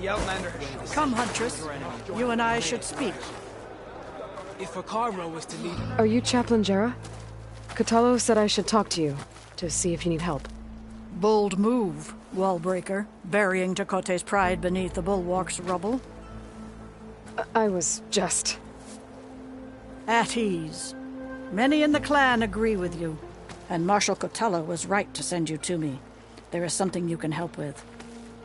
The Outlander. Come, Huntress. You and I should speak. If Hekarro was to lead... Are you Chaplain Jera? Kotallo said I should talk to you, to see if you need help. Bold move, Wallbreaker. Burying Tekote's pride beneath the bulwark's rubble. I was just... At ease. Many in the clan agree with you. And Marshal Kotallo was right to send you to me. There is something you can help with.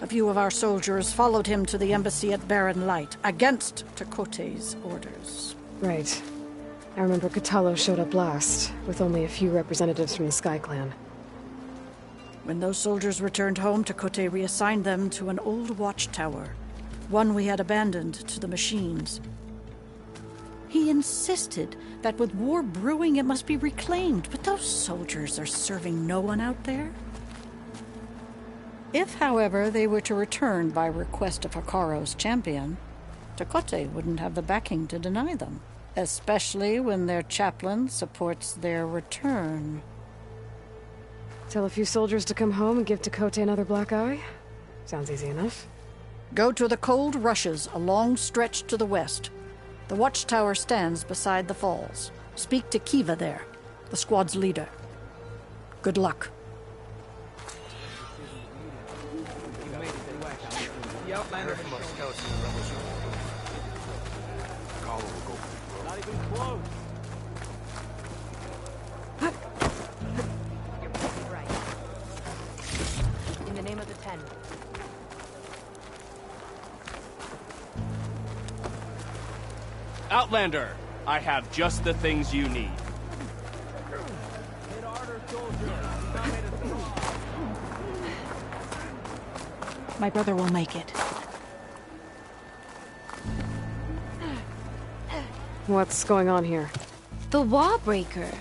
A few of our soldiers followed him to the embassy at Barren Light, against Tekote's orders. Right. I remember Kotallo showed up last, with only a few representatives from the Sky Clan. When those soldiers returned home, Tekote reassigned them to an old watchtower, one we had abandoned to the machines. He insisted that with war brewing it must be reclaimed, but those soldiers are serving no one out there. If, however, they were to return by request of Hekarro's champion, Tekote wouldn't have the backing to deny them, especially when their chaplain supports their return. Tell a few soldiers to come home and give Tekote another black eye? Sounds easy enough. Go to the Cold Rushes, a long stretch to the west. The watchtower stands beside the falls. Speak to Kiva there, the squad's leader. Good luck. The Outlander. Not even close. Right. In the name of the Ten. Outlander, I have just the things you need. Hit harder, soldier. My brother will make it. What's going on here? The Wallbreaker.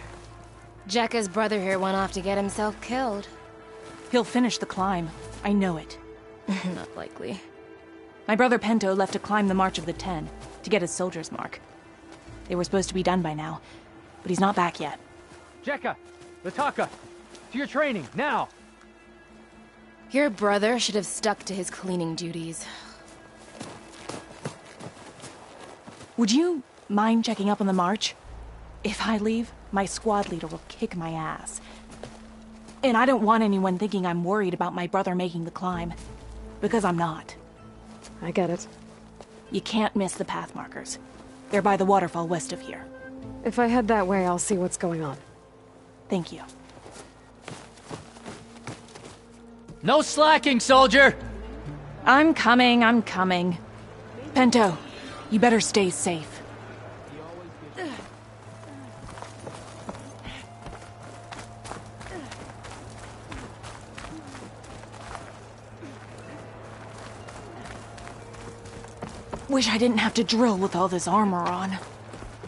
Jekka's brother here went off to get himself killed. He'll finish the climb. I know it. Not likely. My brother Pento left to climb the March of the Ten, to get his soldier's mark. They were supposed to be done by now, but he's not back yet. Jekka! Lataka! To your training, now! Your brother should have stuck to his cleaning duties. Would you mind checking up on the march? If I leave, my squad leader will kick my ass. And I don't want anyone thinking I'm worried about my brother making the climb. Because I'm not. I get it. You can't miss the path markers. They're by the waterfall west of here. If I head that way, I'll see what's going on. Thank you. No slacking, soldier! I'm coming, I'm coming. Pento, you better stay safe. Wish I didn't have to drill with all this armor on.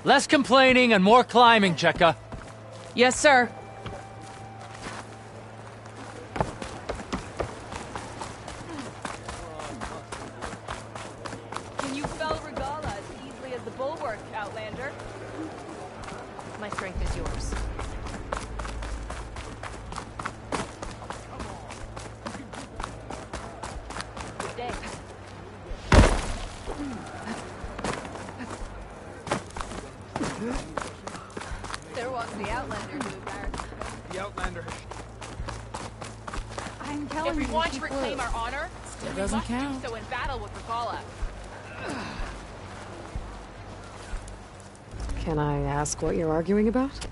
Less complaining and more climbing, Jekka. Yes, sir. Can you fell Regala as easily as the bulwark, Outlander? My strength is yours. Good day. There walks the Outlander, Dugar. The Outlander. I'm telling you, If we want to reclaim our honor, Still we doesn't must count. do so in battle with Regala. Can I ask what you're arguing about?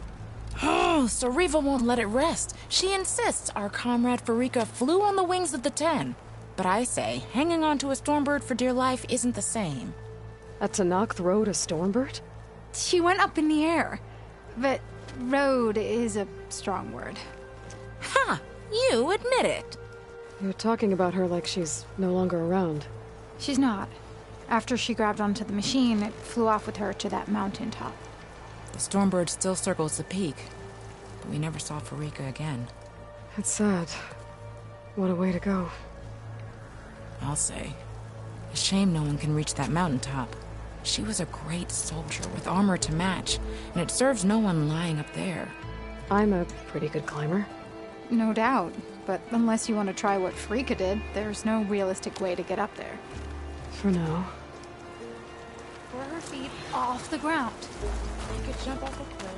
Oh, so Riva won't let it rest. She insists our comrade Farika flew on the wings of the Ten. But I say, hanging on to a Stormbird for dear life isn't the same. A Tenakth rode a Stormbird? She went up in the air. But road is a strong word. Ha! You admit it. You're talking about her like she's no longer around. She's not. After she grabbed onto the machine, it flew off with her to that mountaintop. The Stormbird still circles the peak, but we never saw Farika again. It's sad. What a way to go. I'll say. A shame no one can reach that mountaintop. She was a great soldier with armor to match, and it serves no one lying up there. I'm a pretty good climber. No doubt. But unless you want to try what Farika did, there's no realistic way to get up there. For now. For her feet off the ground. You could jump off a cliff.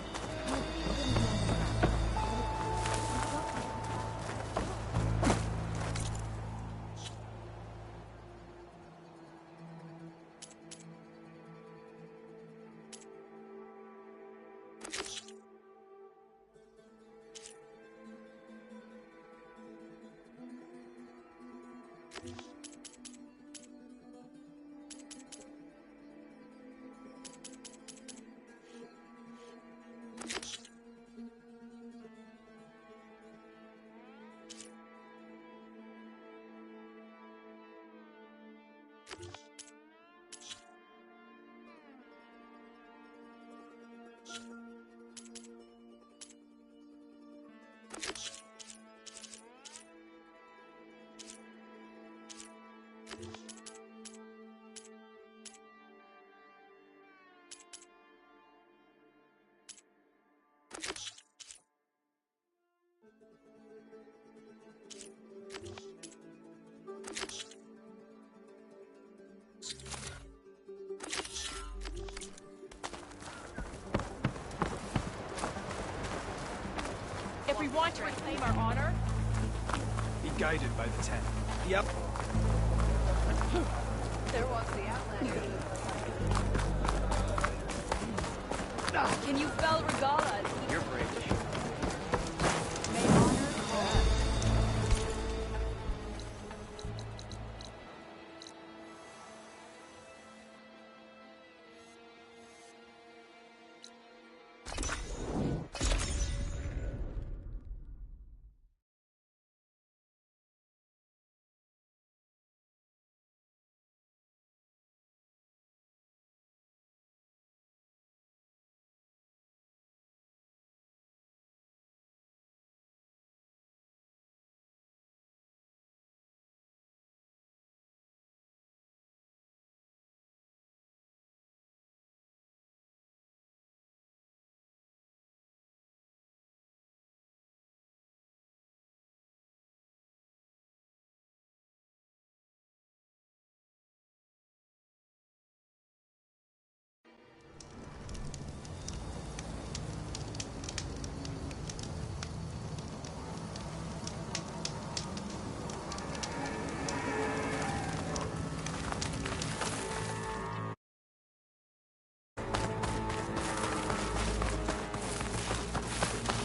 If we want to reclaim our honor, Be guided by the ten. Yep. there walks the Outlander. Can you spell Regala? You're British. May honor call.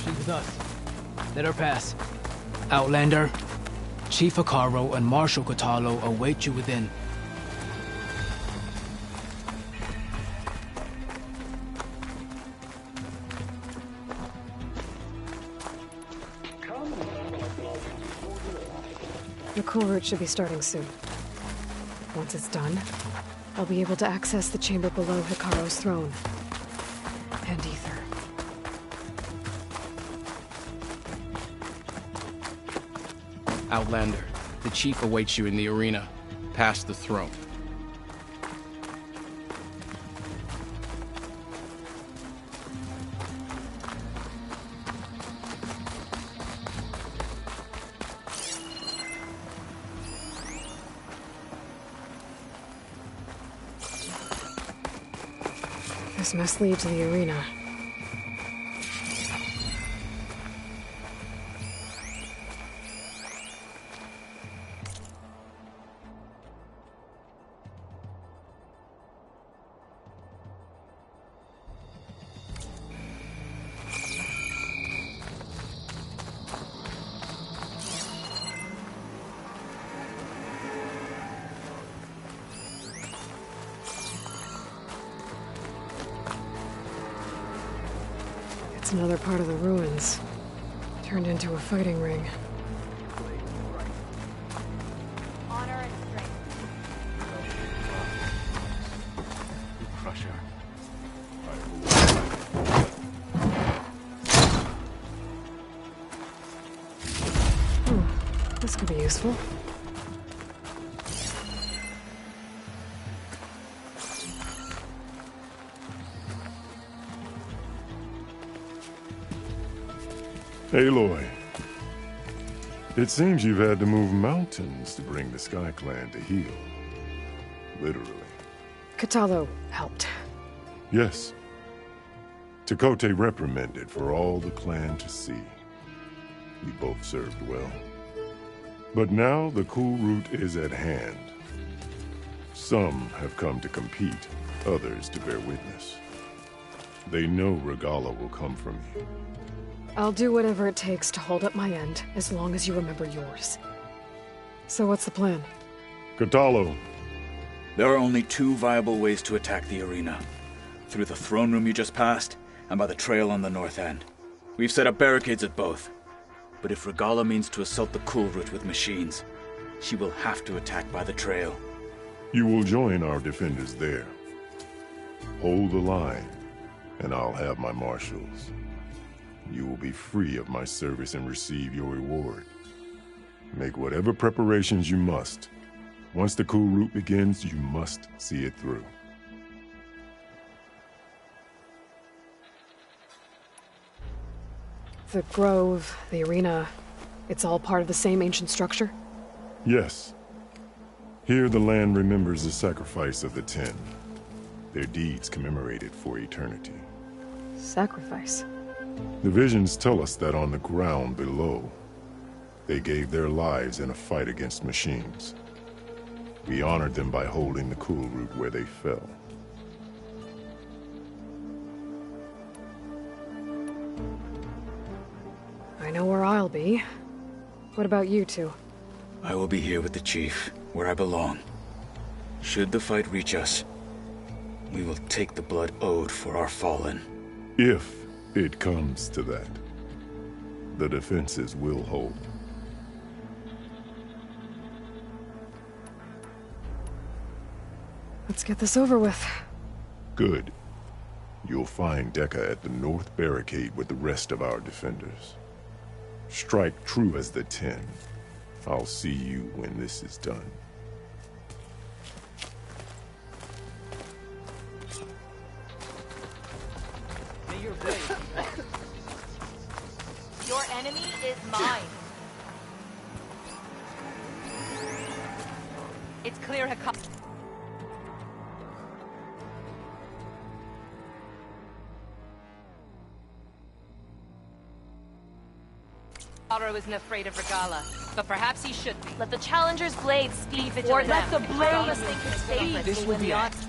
She's with us. Let her pass. Outlander, Chief Hekarro and Marshal Kotallo await you within. The cool route should be starting soon. Once it's done, I'll be able to access the chamber below Hekarro's throne. And Ether. Outlander, the chief awaits you in the arena, past the throne. This must lead to the arena. It's another part of the ruins. Turned into a fighting ring. Honor and strength. Crusher. This could be useful. Aloy, it seems you've had to move mountains to bring the Sky Clan to heel. literally. Kotallo helped. Yes. Tekote reprimanded for all the clan to see. We both served well. But now the cool route is at hand. Some have come to compete, others to bear witness. They know Regalla will come for me. I'll do whatever it takes to hold up my end, as long as you remember yours. So what's the plan? Kotallo. There are only two viable ways to attack the arena. Through the throne room you just passed, and by the trail on the north end. We've set up barricades at both. But if Regalla means to assault the cool route with machines, she will have to attack by the trail. You will join our defenders there. Hold the line, and I'll have my marshals. You will be free of my service and receive your reward. Make whatever preparations you must. Once the cool route begins, you must see it through. The grove, the arena, it's all part of the same ancient structure? Yes. Here the land remembers the sacrifice of the Ten. Their deeds commemorated for eternity. Sacrifice? The visions tell us that on the ground below, they gave their lives in a fight against machines. We honored them by holding the cool route where they fell. I know where I'll be. What about you two? I will be here with the chief, where I belong. Should the fight reach us, we will take the blood owed for our fallen. If it comes to that, the defenses will hold. Let's get this over with. Good. You'll find Dekka at the north barricade with the rest of our defenders. Strike true as the Ten. I'll see you when this is done. Your enemy is mine. It's clear Hikaru isn't afraid of Regalla, but perhaps he should be. Let the challenger's blades speak for Or them. let the blades think his speak. favorite This will will win be the it. odds.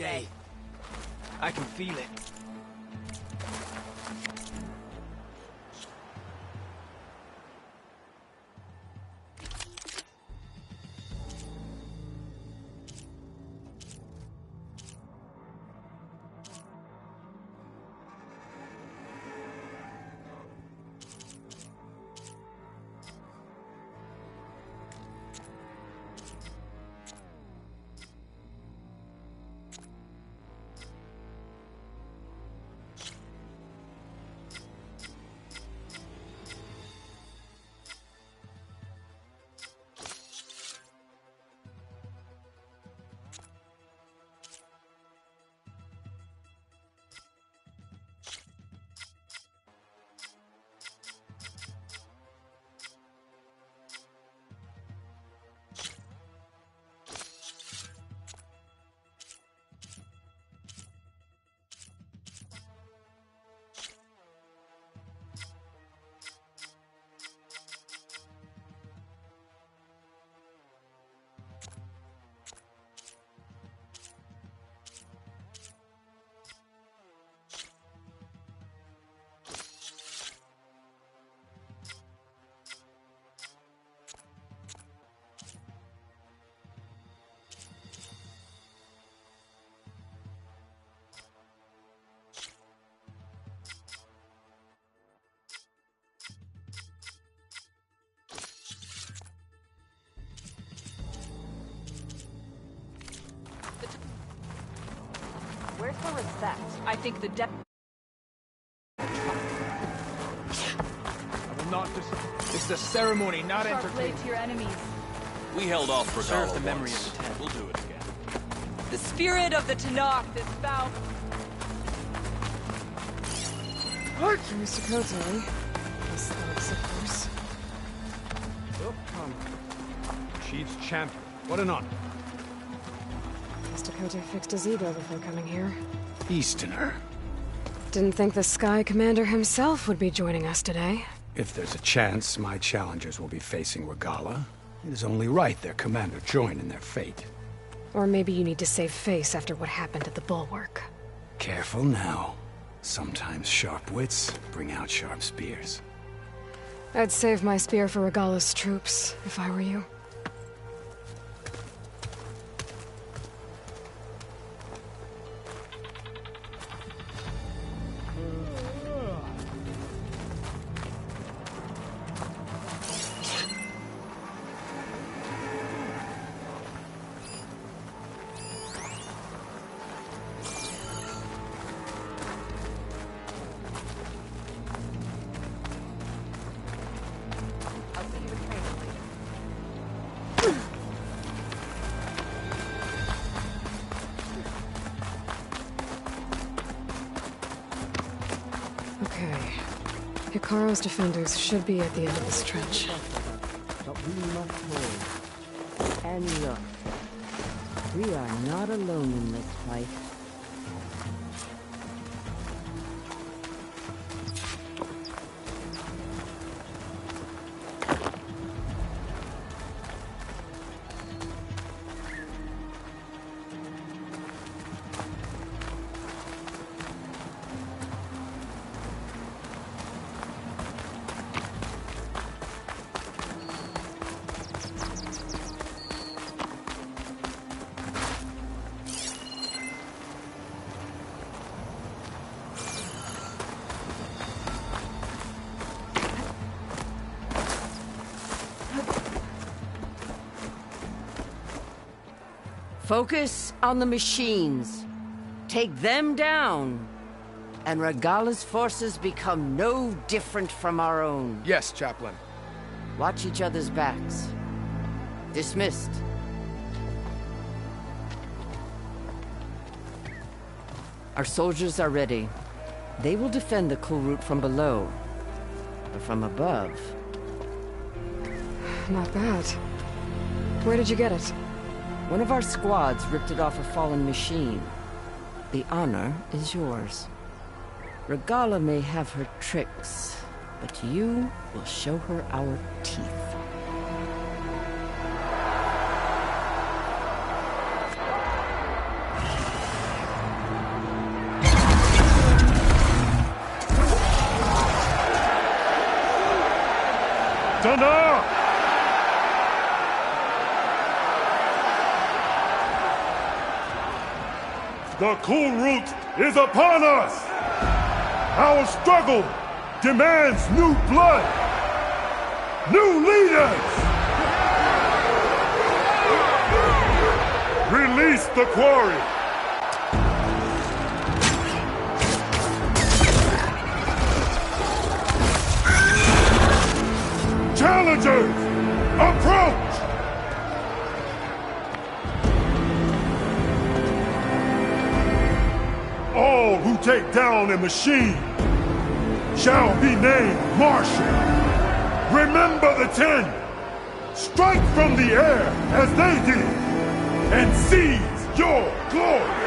day. I can feel it. Where's the respect? I think the I will not It's the ceremony, not Sharp blade entertainment. to your enemies. We held off for Serve the memory of the 10. We'll do it again. The spirit of the Tanakh, this vow. Mr. Kote. His thoughts, of course. Oh, come. Chief's champion. What an honor. Mr. Kote fixed his ego before coming here. Easterner. Didn't think the Sky Commander himself would be joining us today. If there's a chance my challengers will be facing Regalla, it is only right their commander join in their fate. Or maybe you need to save face after what happened at the Bulwark. Careful now. Sometimes sharp wits bring out sharp spears. I'd save my spear for Regalla's troops, if I were you. Okay. Hikaru's defenders should be at the end of this trench. But we must hold. And look, we are not alone in this fight. Focus on the machines. Take them down. And Regalla's forces become no different from our own. Yes, Chaplain. Watch each other's backs. Dismissed. Our soldiers are ready. They will defend the Kulrut from below. But from above... Not bad. Where did you get it? One of our squads ripped it off a fallen machine. The honor is yours. Regalla may have her tricks, but you will show her our teeth. Dana! The Kulrut is upon us! Our struggle demands new blood! New leaders! Release the quarry! Challengers, approach! All who take down a machine shall be named Marshal. Remember the 10. Strike from the air as they did, and seize your glory!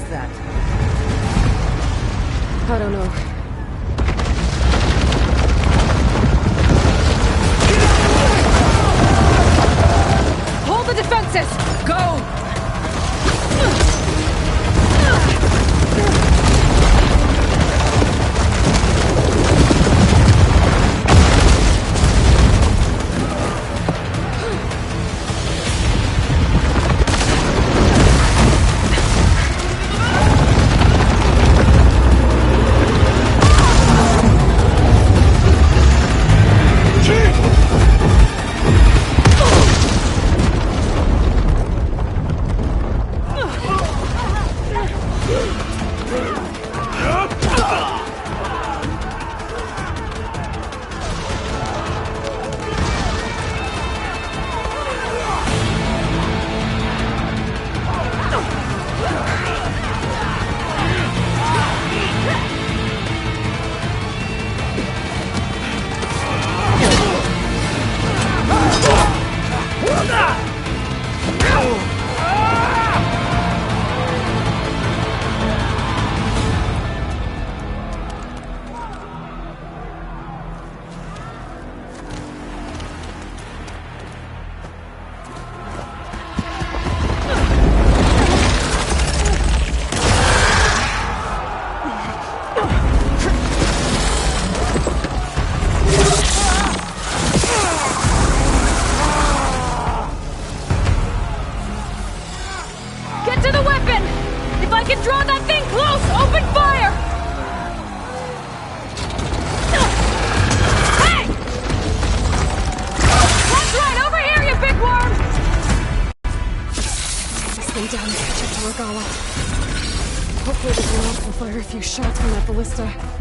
is that? I don't know. Hold the defenses! Go! Hopefully the Gnomes will fire a few shots from that ballista.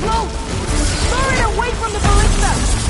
Slow! Lure it away from the ballista!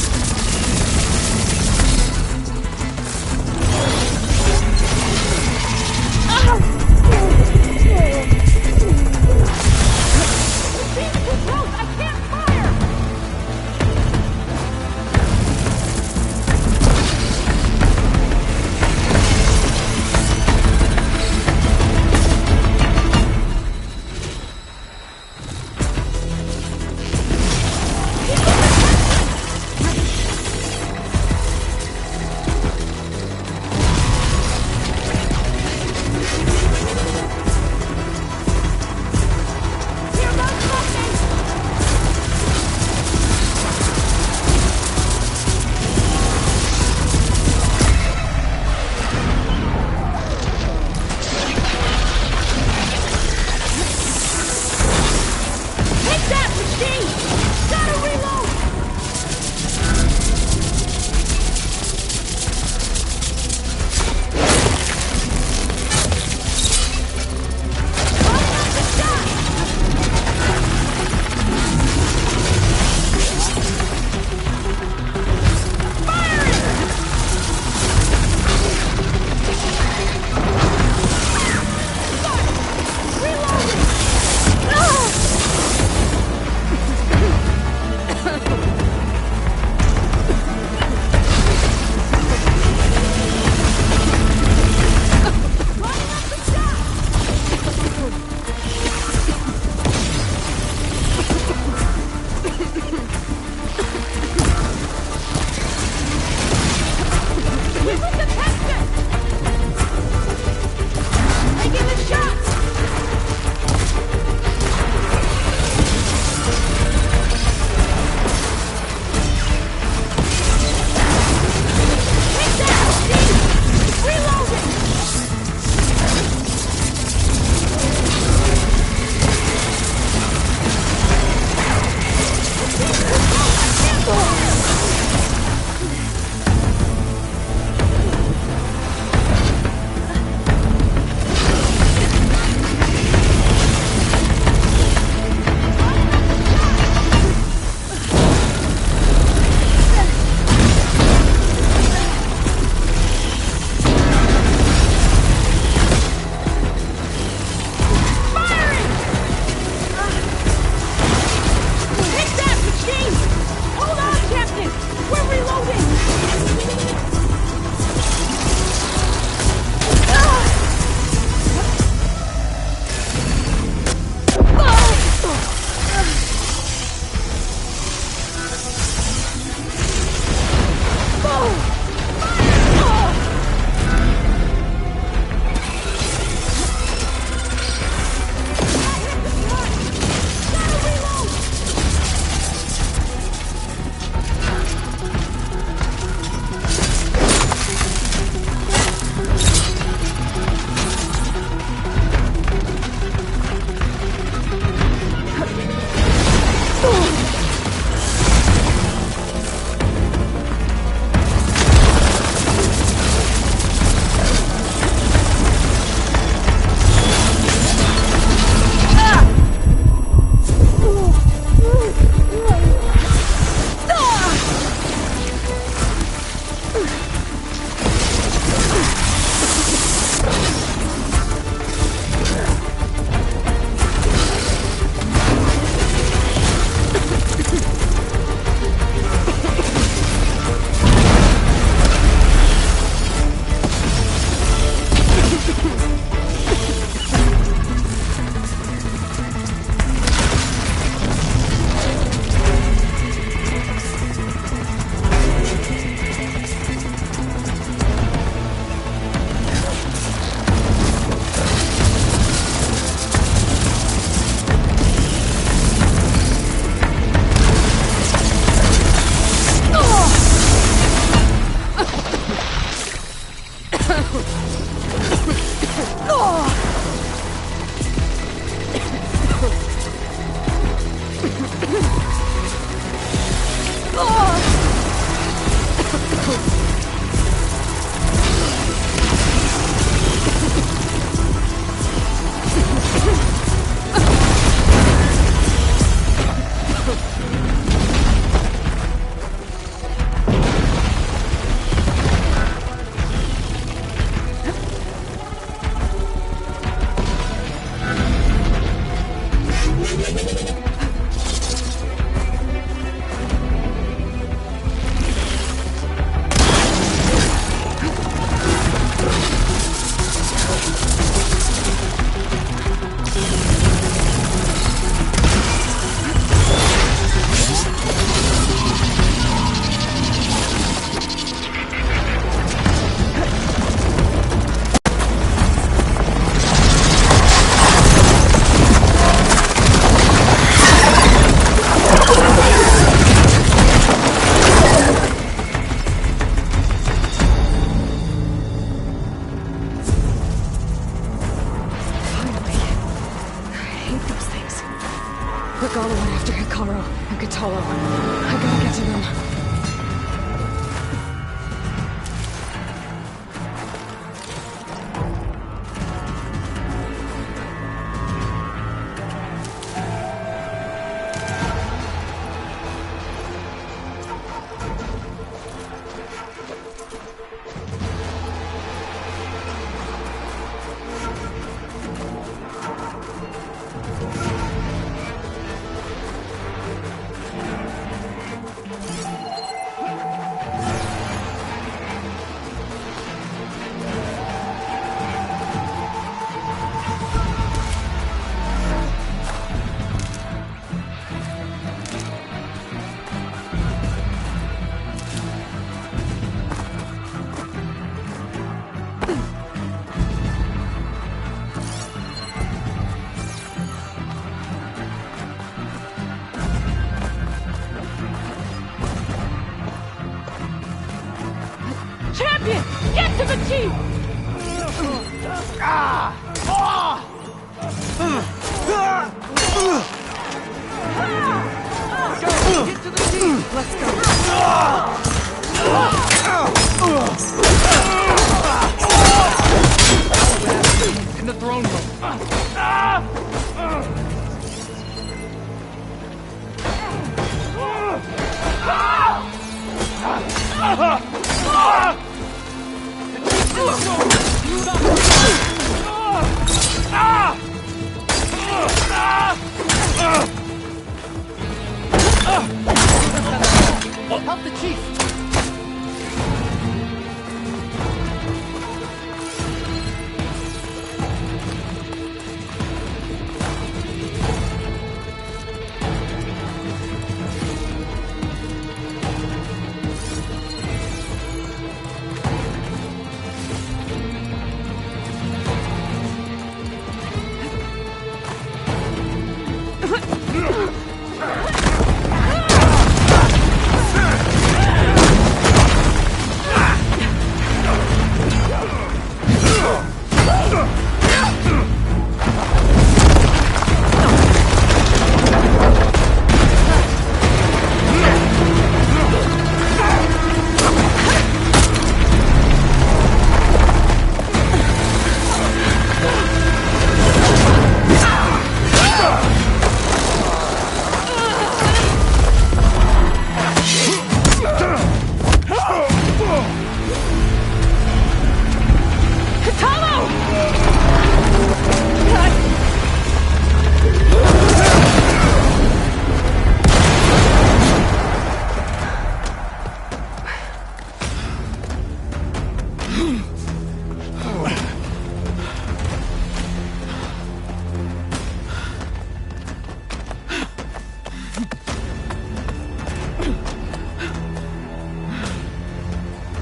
Kotallo. I gotta get to them. Champion! Get to the chief! Get to the chief! Let's go! In the throne room. Help the chief!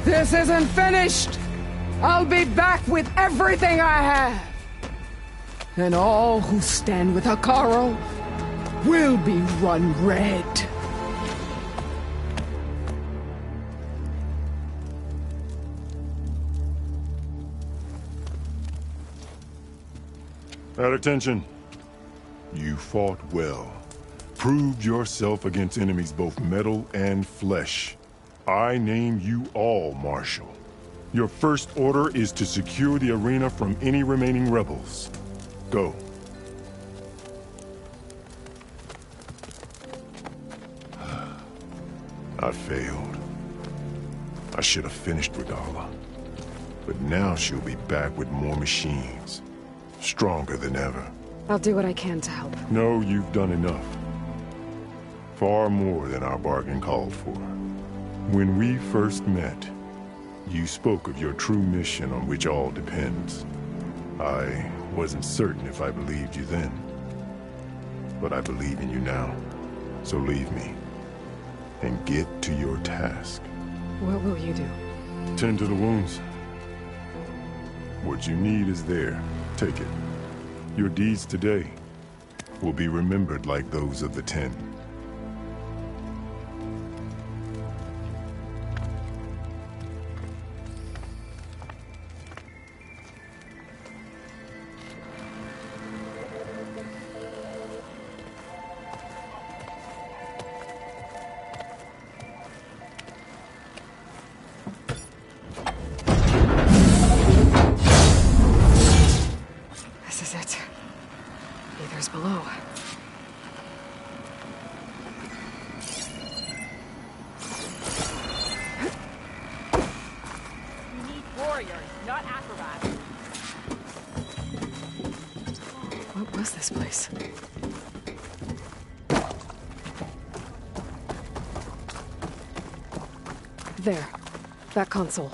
This isn't finished! I'll be back with everything I have! And all who stand with Hekarro will be run red. At attention. You fought well. Proved yourself against enemies both metal and flesh. I name you all Marshal. Your first order is to secure the arena from any remaining rebels. Go. I failed. I should have finished Regalla. But now she'll be back with more machines. Stronger than ever. I'll do what I can to help. No, you've done enough. Far more than our bargain called for. When we first met, you spoke of your true mission on which all depends. I wasn't certain if I believed you then. But I believe in you now. So leave me. And get to your task. What will you do? Tend to the wounds. What you need is there. Take it. Your deeds today will be remembered like those of the 10. this place. There. That console.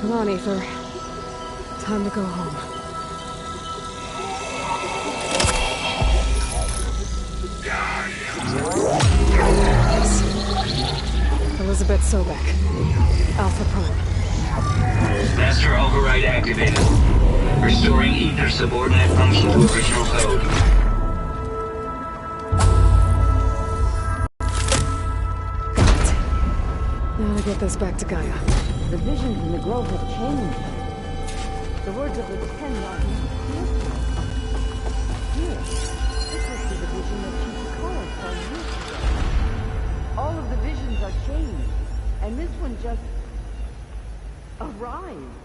Come on, Aether. Time to go home. Elizabeth Sobek. Alpha Prime. Master override activated. Restoring Aether subordinate function to original code. Now to get this back to Gaia. The visions in the grove have changed. The words of the Ten are here. This must be the vision that Chief Akara saw years ago. All of the visions are changed, and this one just arrived.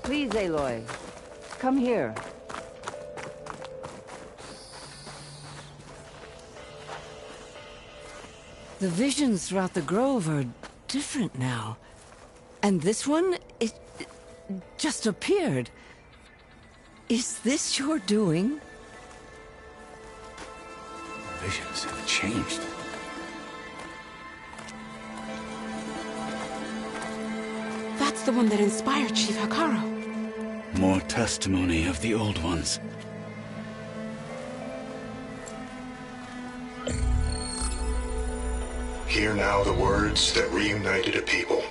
Please, Aloy. Come here. The visions throughout the grove are different now. And this one, it just appeared. Is this your doing? Visions have changed. That's the one that inspired Chief Hekarro. More testimony of the old ones. Hear now the words that reunited a people.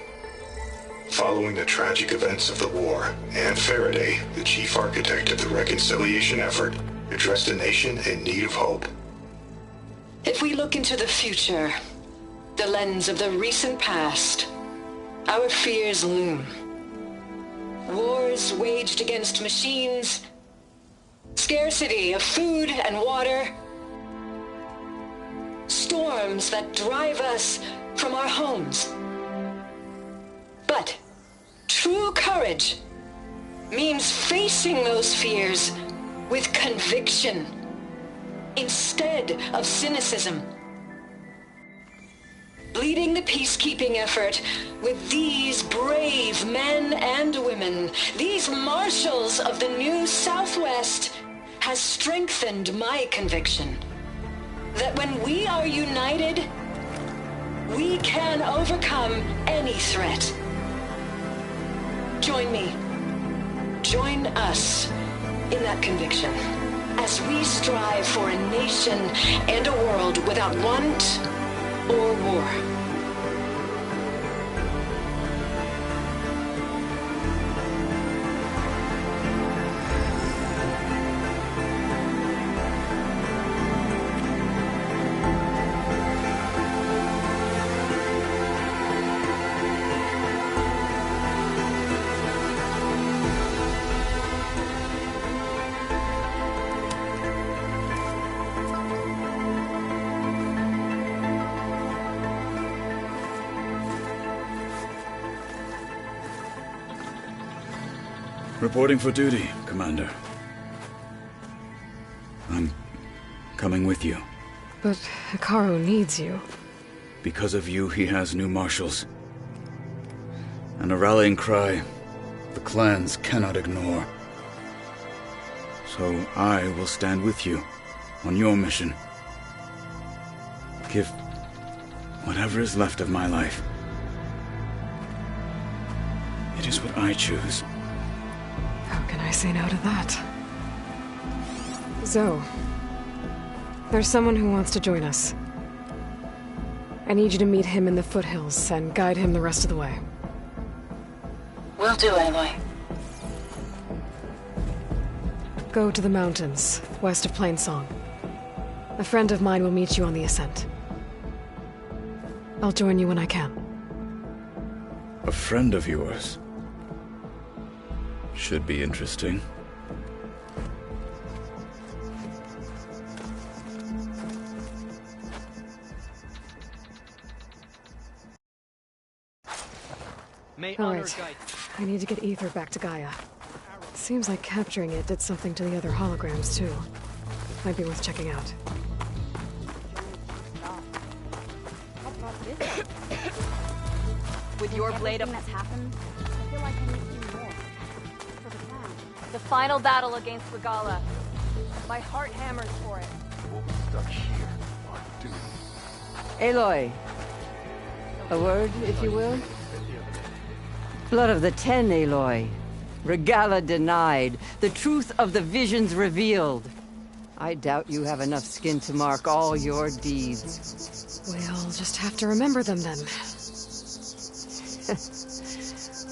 Following the tragic events of the war, Anne Faraday, the chief architect of the reconciliation effort, addressed a nation in need of hope. If we look into the future, the lens of the recent past, our fears loom. Wars waged against machines, scarcity of food and water, storms that drive us from our homes. But true courage means facing those fears with conviction instead of cynicism. Leading the peacekeeping effort with these brave men and women, these marshals of the new Southwest, has strengthened my conviction that when we are united, we can overcome any threat. Join me. Join us in that conviction as we strive for a nation and a world without want or war. Reporting for duty, Commander. I'm coming with you. But Hekarro needs you. Because of you, he has new marshals. And a rallying cry the clans cannot ignore. So I will stand with you on your mission. Give whatever is left of my life. It is what I choose. How can I say no to that? Zoe, there's someone who wants to join us. I need you to meet him in the foothills and guide him the rest of the way. Will do, Aloy. Go to the mountains, west of Plainsong. A friend of mine will meet you on the ascent. I'll join you when I can. A friend of yours? Should be interesting. All right, I need to get Ether back to Gaia. Seems like capturing it did something to the other holograms, too. Might be worth checking out. With your blade of... that's happened, I feel like I need to do more. For the plan. The final battle against Regalla. My heart hammers for it. We'll be stuck here on duty. Aloy. A word, if you will? Blood of the Ten, Aloy. Regalla denied. The truth of the visions revealed. I doubt you have enough skin to mark all your deeds. We'll just have to remember them then.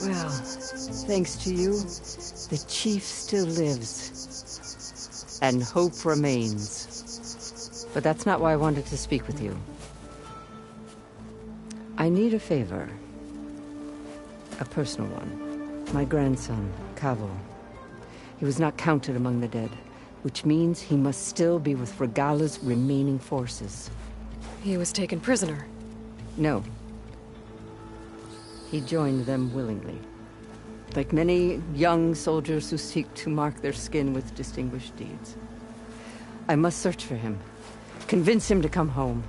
Well, thanks to you, the Chief still lives. And hope remains. But that's not why I wanted to speak with you. I need a favor. A personal one. My grandson, Kavo. He was not counted among the dead, which means he must still be with Regalla's remaining forces. He was taken prisoner? No. He joined them willingly. Like many young soldiers who seek to mark their skin with distinguished deeds. I must search for him. Convince him to come home.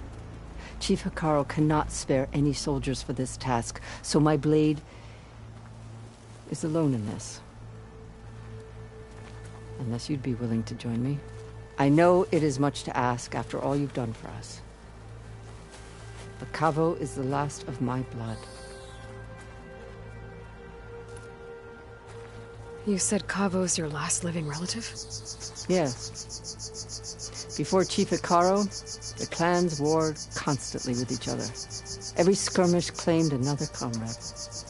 Chief Hekarro cannot spare any soldiers for this task, so my blade is alone in this. Unless you'd be willing to join me. I know it is much to ask after all you've done for us. But Kavo is the last of my blood. You said Kavo's your last living relative? Yes. Before Chief Hekarro, the clans warred constantly with each other. Every skirmish claimed another comrade.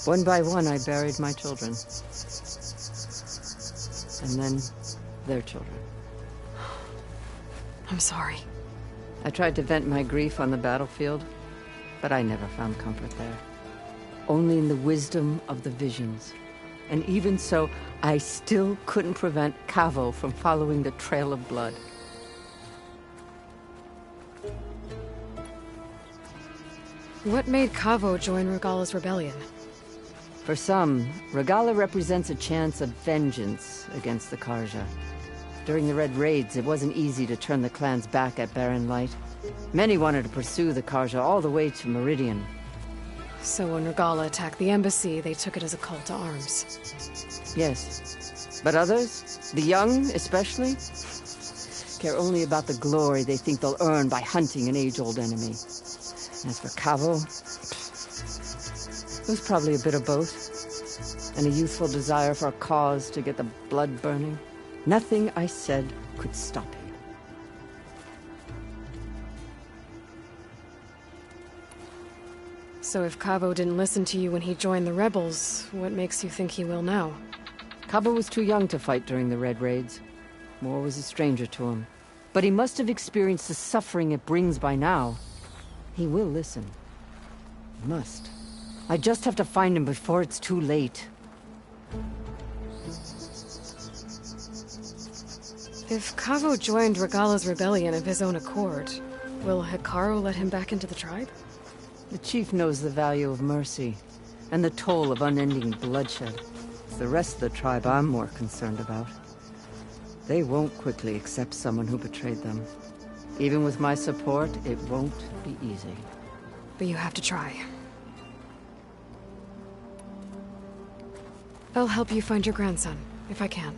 One by one, I buried my children. And then, their children. I'm sorry. I tried to vent my grief on the battlefield, but I never found comfort there. Only in the wisdom of the visions. And even so, I still couldn't prevent Kavo from following the trail of blood. What made Kavo join Regalla's rebellion? For some, Regalla represents a chance of vengeance against the Carja. During the Red Raids, it wasn't easy to turn the clans back at Barren Light. Many wanted to pursue the Carja all the way to Meridian. So when Regalla attacked the embassy, they took it as a call to arms. Yes. But others, the young especially, care only about the glory they think they'll earn by hunting an age-old enemy. As for Kavo, it was probably a bit of both. And a youthful desire for a cause to get the blood burning. Nothing I said could stop him. So if Kavo didn't listen to you when he joined the rebels, what makes you think he will now? Kavo was too young to fight during the Red Raids. War was a stranger to him. But he must have experienced the suffering it brings by now. He will listen. He must. I just have to find him before it's too late. If Kavo joined Regalla's rebellion of his own accord, will Hekarro let him back into the tribe? The chief knows the value of mercy, and the toll of unending bloodshed. It's the rest of the tribe I'm more concerned about. They won't quickly accept someone who betrayed them. Even with my support, it won't be easy. But you have to try. I'll help you find your grandson, if I can.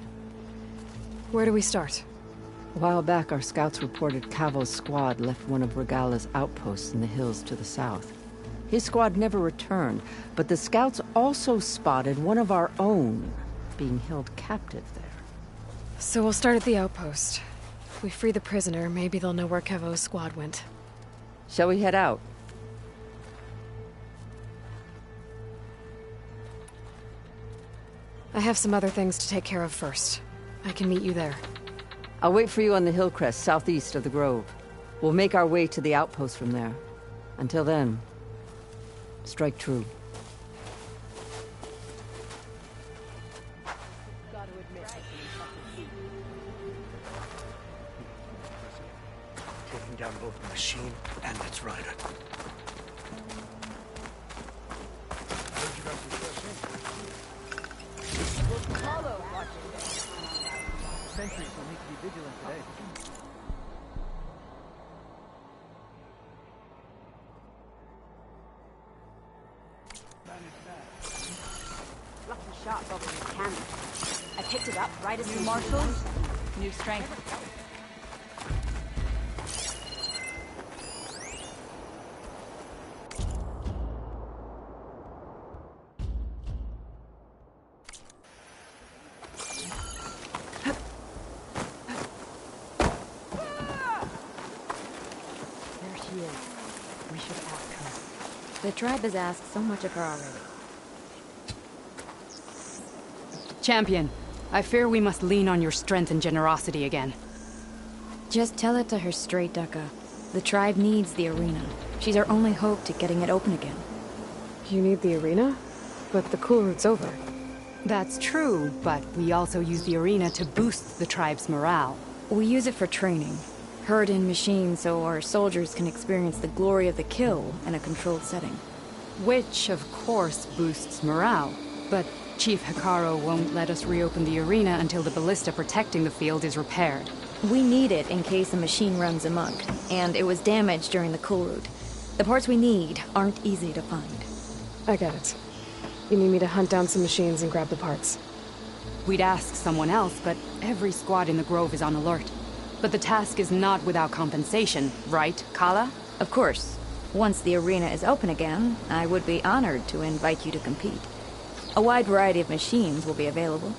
Where do we start? A while back, our scouts reported Cavo's squad left one of Regala's outposts in the hills to the south. His squad never returned, but the scouts also spotted one of our own being held captive there. So we'll start at the outpost. If we free the prisoner, maybe they'll know where Cavo's squad went. Shall we head out? I have some other things to take care of first. I can meet you there. I'll wait for you on the hill crest southeast of the grove. We'll make our way to the outpost from there. Until then, strike true. Taking down both the machine and its rider. Sentries will need to be vigilant today. Lucky shot over his camera. I picked it up right as New marshals, new strength. The tribe has asked so much of her already. Champion, I fear we must lean on your strength and generosity again. Just tell it to her straight, Ducka. The tribe needs the arena. She's our only hope to getting it open again. You need the arena? But the cool route's over. That's true, but we also use the arena to boost the tribe's morale. We use it for training. Herd in machines so our soldiers can experience the glory of the kill in a controlled setting. Which, of course, boosts morale. But Chief Hekarro won't let us reopen the arena until the ballista protecting the field is repaired. We need it in case a machine runs amok, and it was damaged during the cool route. The parts we need aren't easy to find. I get it. You need me to hunt down some machines and grab the parts. We'd ask someone else, but every squad in the Grove is on alert. But the task is not without compensation, right, Kala? Of course. Once the arena is open again, I would be honored to invite you to compete. A wide variety of machines will be available.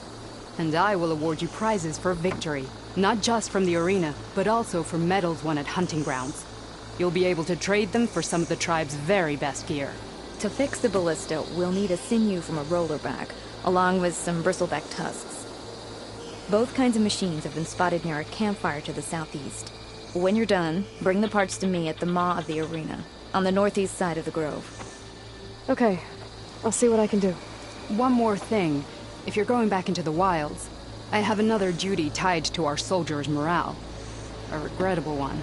And I will award you prizes for victory. Not just from the arena, but also for medals won at hunting grounds. You'll be able to trade them for some of the tribe's very best gear. To fix the ballista, we'll need a sinew from a rollerback, along with some bristleback tusks. Both kinds of machines have been spotted near a campfire to the southeast. When you're done, bring the parts to me at the maw of the arena, on the northeast side of the grove. Okay, I'll see what I can do. One more thing. If you're going back into the wilds, I have another duty tied to our soldiers' morale. A regrettable one.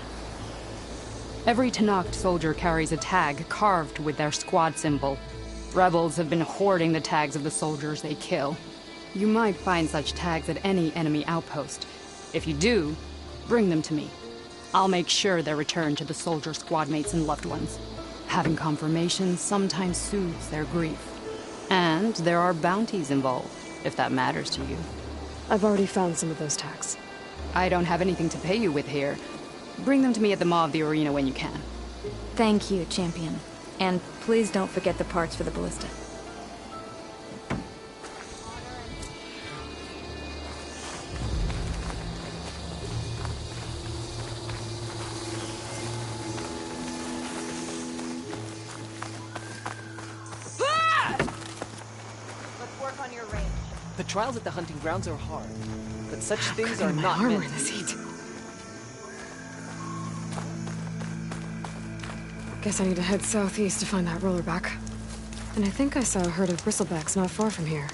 Every Tenakth soldier carries a tag carved with their squad symbol. Rebels have been hoarding the tags of the soldiers they kill. You might find such tags at any enemy outpost. If you do, bring them to me. I'll make sure they're returned to the soldier squad mates and loved ones. Having confirmation sometimes soothes their grief. And there are bounties involved, if that matters to you. I've already found some of those tags. I don't have anything to pay you with here. Bring them to me at the maw of the arena when you can. Thank you, Champion. And please don't forget the parts for the ballista. The trials at the hunting grounds are hard, but such things are not armor meant in this heat. Guess I need to head southeast to find that rollerback. And I think I saw a herd of bristlebacks not far from here.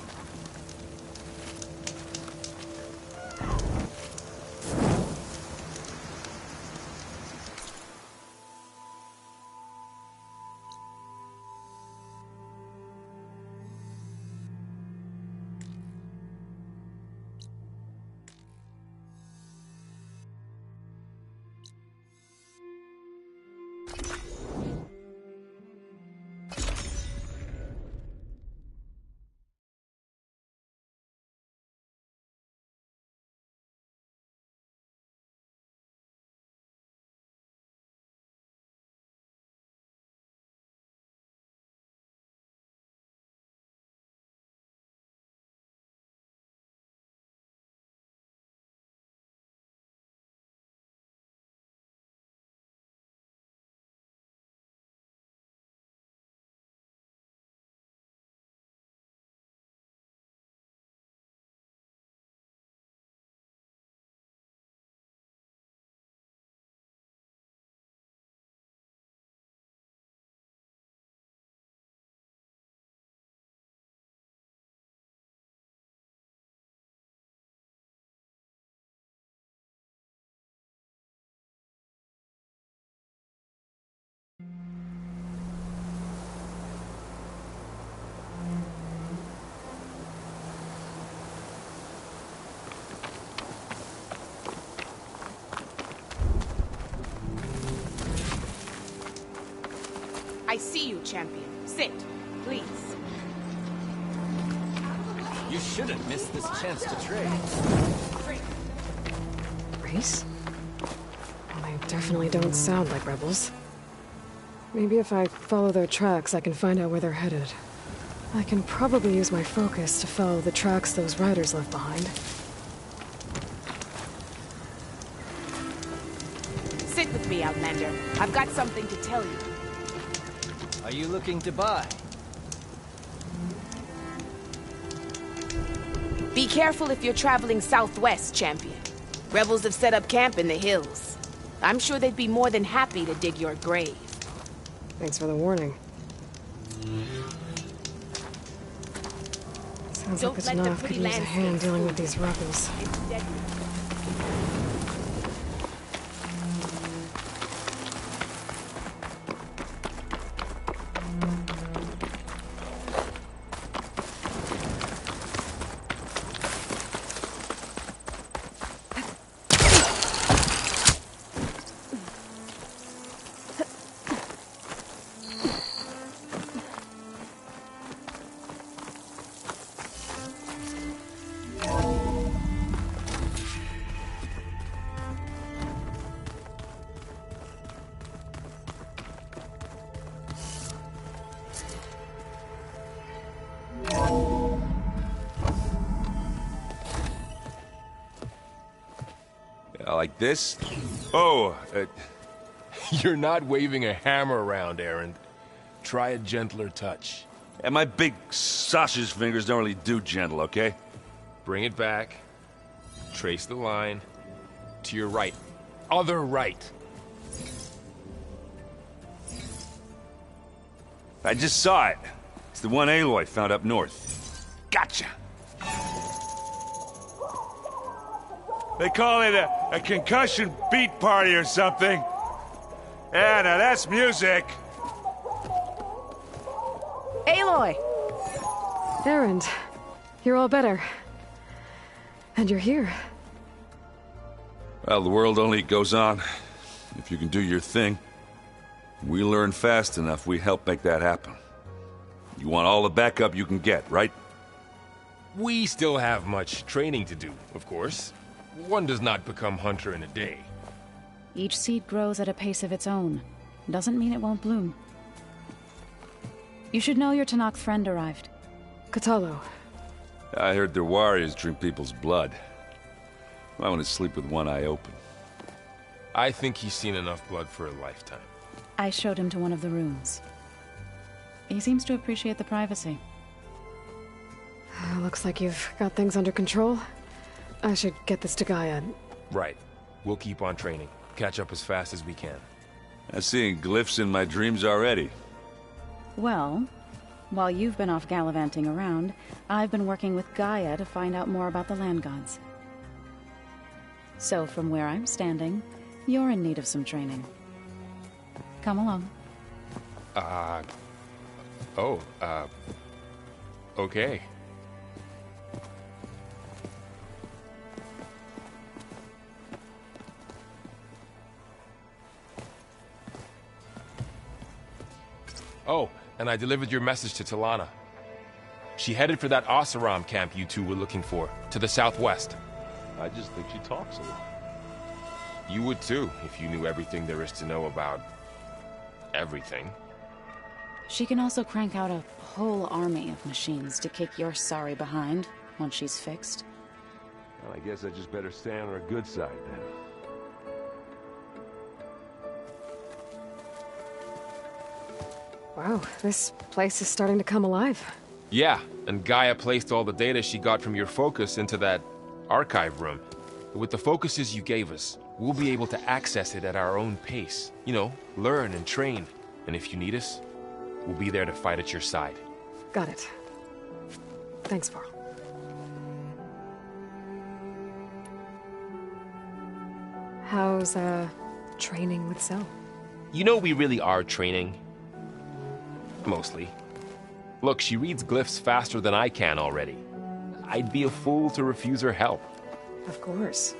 champion. Sit, please. You shouldn't miss this chance to trade. Race? They definitely don't sound like rebels. Maybe if I follow their tracks, I can find out where they're headed. I can probably use my focus to follow the tracks those riders left behind. Sit with me, Outlander. I've got something to tell you. Are you looking to buy? Be careful if you're traveling southwest, champion. Rebels have set up camp in the hills. I'm sure they'd be more than happy to dig your grave. Thanks for the warning. Sounds like this Nov could use a hand dealing with these rebels. Like this? Oh, you're not waving a hammer around, Erend. Try a gentler touch. And my big sausage fingers don't really do gentle, okay? Bring it back. Trace the line. To your right. Other right. I just saw it. It's the one Aloy found up north. Gotcha! They call it a concussion beat party or something. Yeah, now that's music. Aloy! Erend, you're all better. And you're here. Well, the world only goes on if you can do your thing. We learn fast enough, we help make that happen. You want all the backup you can get, right? We still have much training to do, of course. One does not become hunter in a day. Each seed grows at a pace of its own. Doesn't mean it won't bloom. You should know your Tenakth friend arrived. Kotallo. I heard their warriors drink people's blood. I want to sleep with one eye open. I think he's seen enough blood for a lifetime. I showed him to one of the rooms. He seems to appreciate the privacy. Looks like you've got things under control. I should get this to Gaia. Right. We'll keep on training. Catch up as fast as we can. I'm seeing glyphs in my dreams already. Well, while you've been off gallivanting around, I've been working with Gaia to find out more about the land gods. So from where I'm standing, you're in need of some training. Come along. Okay. Oh, and I delivered your message to Talana. She headed for that Oseram camp you two were looking for, to the southwest. I just think she talks a lot. You would too, if you knew everything there is to know about... everything. She can also crank out a whole army of machines to kick your sorry behind once she's fixed. Well, I guess I just better stay on her good side then. Wow, this place is starting to come alive. Yeah, and Gaia placed all the data she got from your focus into that archive room. With the focuses you gave us, we'll be able to access it at our own pace. You know, learn and train. And if you need us, we'll be there to fight at your side. Got it. Thanks, Varl. How's, training with Cell? You know we really are training. Mostly. Look, she reads glyphs faster than I can already. I'd be a fool to refuse her help. Of course.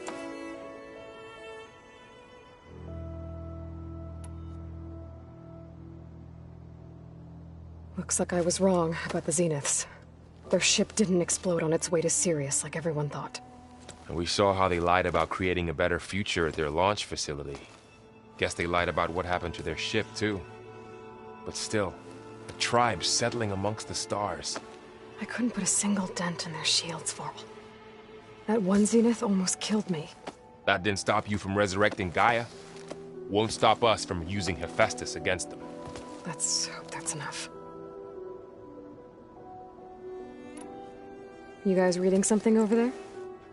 Looks like I was wrong about the Zeniths. Their ship didn't explode on its way to Sirius like everyone thought. And we saw how they lied about creating a better future at their launch facility. Guess they lied about what happened to their ship, too. But still, a tribe settling amongst the stars. I couldn't put a single dent in their shields, Varl. That one Zenith almost killed me. That didn't stop you from resurrecting Gaia. Won't stop us from using Hephaestus against them. Let's hope that's enough. You guys reading something over there?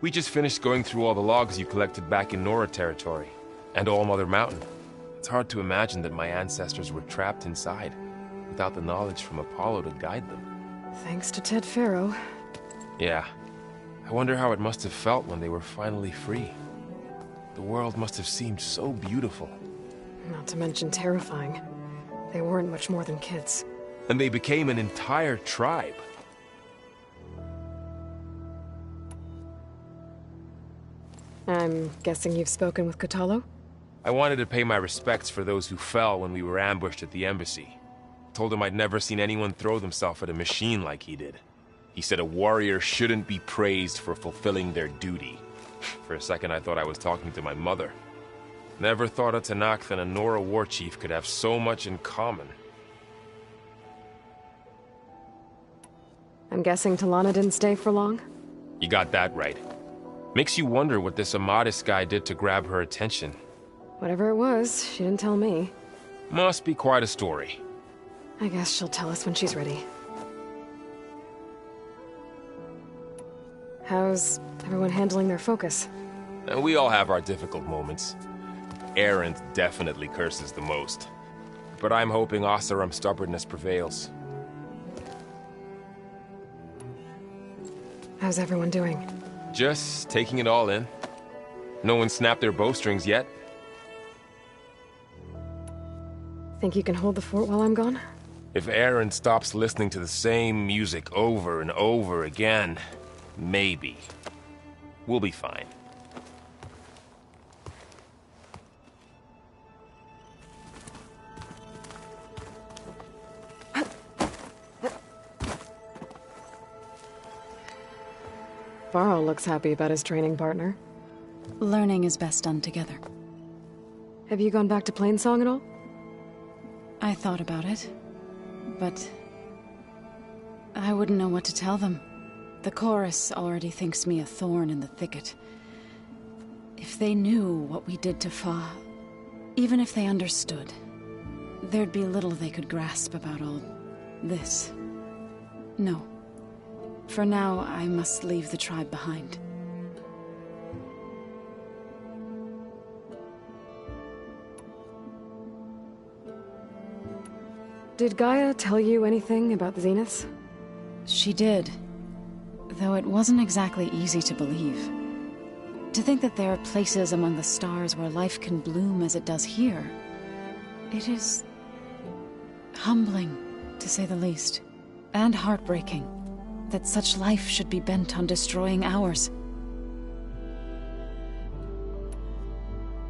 We just finished going through all the logs you collected back in Nora territory, and All Mother Mountain. It's hard to imagine that my ancestors were trapped inside, without the knowledge from Apollo to guide them. Thanks to Ted Faro. Yeah. I wonder how it must have felt when they were finally free. The world must have seemed so beautiful. Not to mention terrifying. They weren't much more than kids. And they became an entire tribe. I'm guessing you've spoken with Kotallo? I wanted to pay my respects for those who fell when we were ambushed at the embassy. Told him I'd never seen anyone throw themselves at a machine like he did. He said a warrior shouldn't be praised for fulfilling their duty. For a second I thought I was talking to my mother. Never thought a Tenakth and a Nora war chief could have so much in common. I'm guessing T'Lana didn't stay for long? You got that right. Makes you wonder what this Amadis guy did to grab her attention. Whatever it was, she didn't tell me. Must be quite a story. I guess she'll tell us when she's ready. How's everyone handling their focus? And we all have our difficult moments. Erend definitely curses the most. But I'm hoping Oseram's stubbornness prevails. How's everyone doing? Just taking it all in. No one snapped their bowstrings yet. Think you can hold the fort while I'm gone? If Erend stops listening to the same music over and over again, maybe. We'll be fine. Varl looks happy about his training partner. Learning is best done together. Have you gone back to Plainsong at all? I thought about it, but I wouldn't know what to tell them. The chorus already thinks me a thorn in the thicket. If they knew what we did to Fa, even if they understood, there'd be little they could grasp about all this. No. For now, I must leave the tribe behind. Did Gaia tell you anything about the Zeniths? She did. Though it wasn't exactly easy to believe. To think that there are places among the stars where life can bloom as it does here. It is humbling, to say the least. And heartbreaking. That such life should be bent on destroying ours.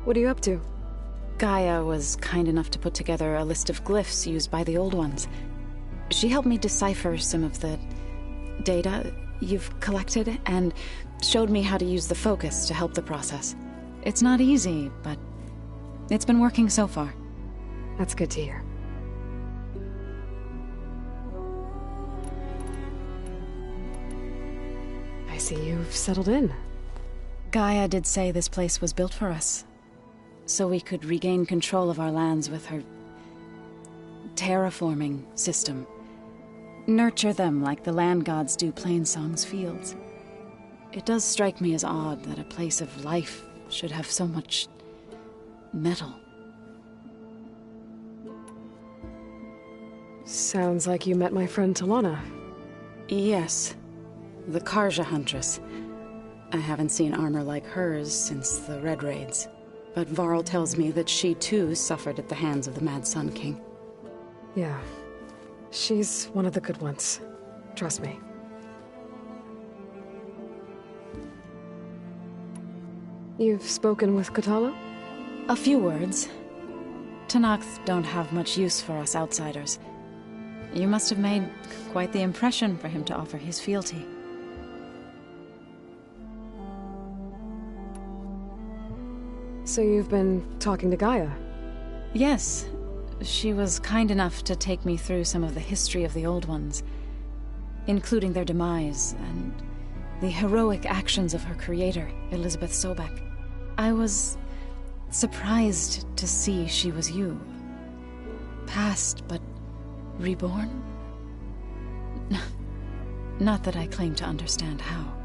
What are you up to? Gaia was kind enough to put together a list of glyphs used by the Old Ones. She helped me decipher some of the data you've collected, and showed me how to use the focus to help the process. It's not easy, but it's been working so far. That's good to hear. I see you've settled in. Gaia did say this place was built for us, so we could regain control of our lands with her terraforming system. Nurture them like the land gods do Plainsong's fields. It does strike me as odd that a place of life should have so much metal. Sounds like you met my friend T'Lana. Yes. The Karja Huntress. I haven't seen armor like hers since the Red Raids. But Varl tells me that she too suffered at the hands of the Mad Sun King. Yeah. She's one of the good ones. Trust me. You've spoken with Kotallo? A few words. Tenakth don't have much use for us outsiders. You must have made quite the impression for him to offer his fealty. So you've been talking to Gaia? Yes. She was kind enough to take me through some of the history of the Old Ones, including their demise and the heroic actions of her creator, Elizabeth Sobek. I was surprised to see she was you. Past, but reborn? Not that I claim to understand how.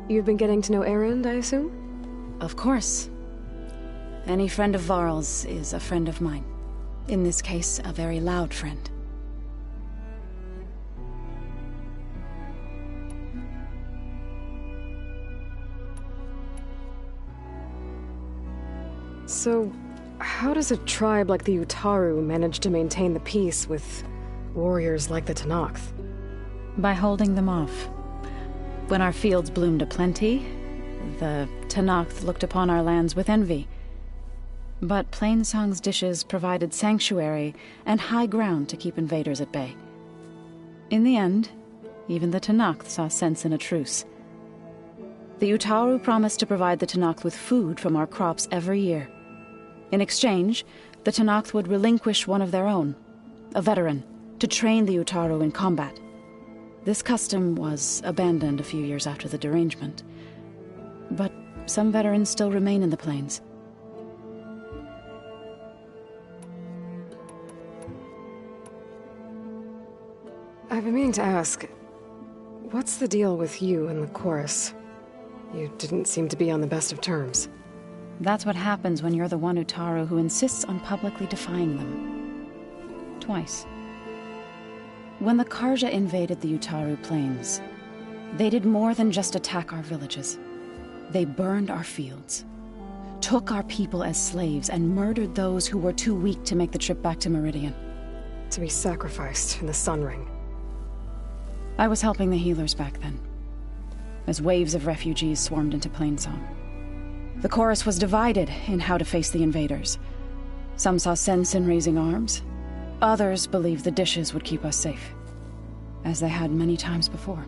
You've been getting to know Erend, I assume? Of course. Any friend of Varl's is a friend of mine. In this case, a very loud friend. So, how does a tribe like the Utaru manage to maintain the peace with warriors like the Tenakth? By holding them off. When our fields bloomed aplenty, the Tenakth looked upon our lands with envy. But Plainsong's dishes provided sanctuary and high ground to keep invaders at bay. In the end, even the Tenakth saw sense in a truce. The Utaru promised to provide the Tenakth with food from our crops every year. In exchange, the Tenakth would relinquish one of their own, a veteran, to train the Utaru in combat. This custom was abandoned a few years after the derangement. But some veterans still remain in the plains. I've been meaning to ask, what's the deal with you and the chorus? You didn't seem to be on the best of terms. That's what happens when you're the one Utaru who insists on publicly defying them. Twice. When the Carja invaded the Utaru plains, they did more than just attack our villages. They burned our fields, took our people as slaves, and murdered those who were too weak to make the trip back to Meridian. To be sacrificed in the Sun Ring. I was helping the healers back then, as waves of refugees swarmed into Plainsong. The chorus was divided in how to face the invaders. Some saw sense in raising arms. Others believed the dishes would keep us safe, as they had many times before.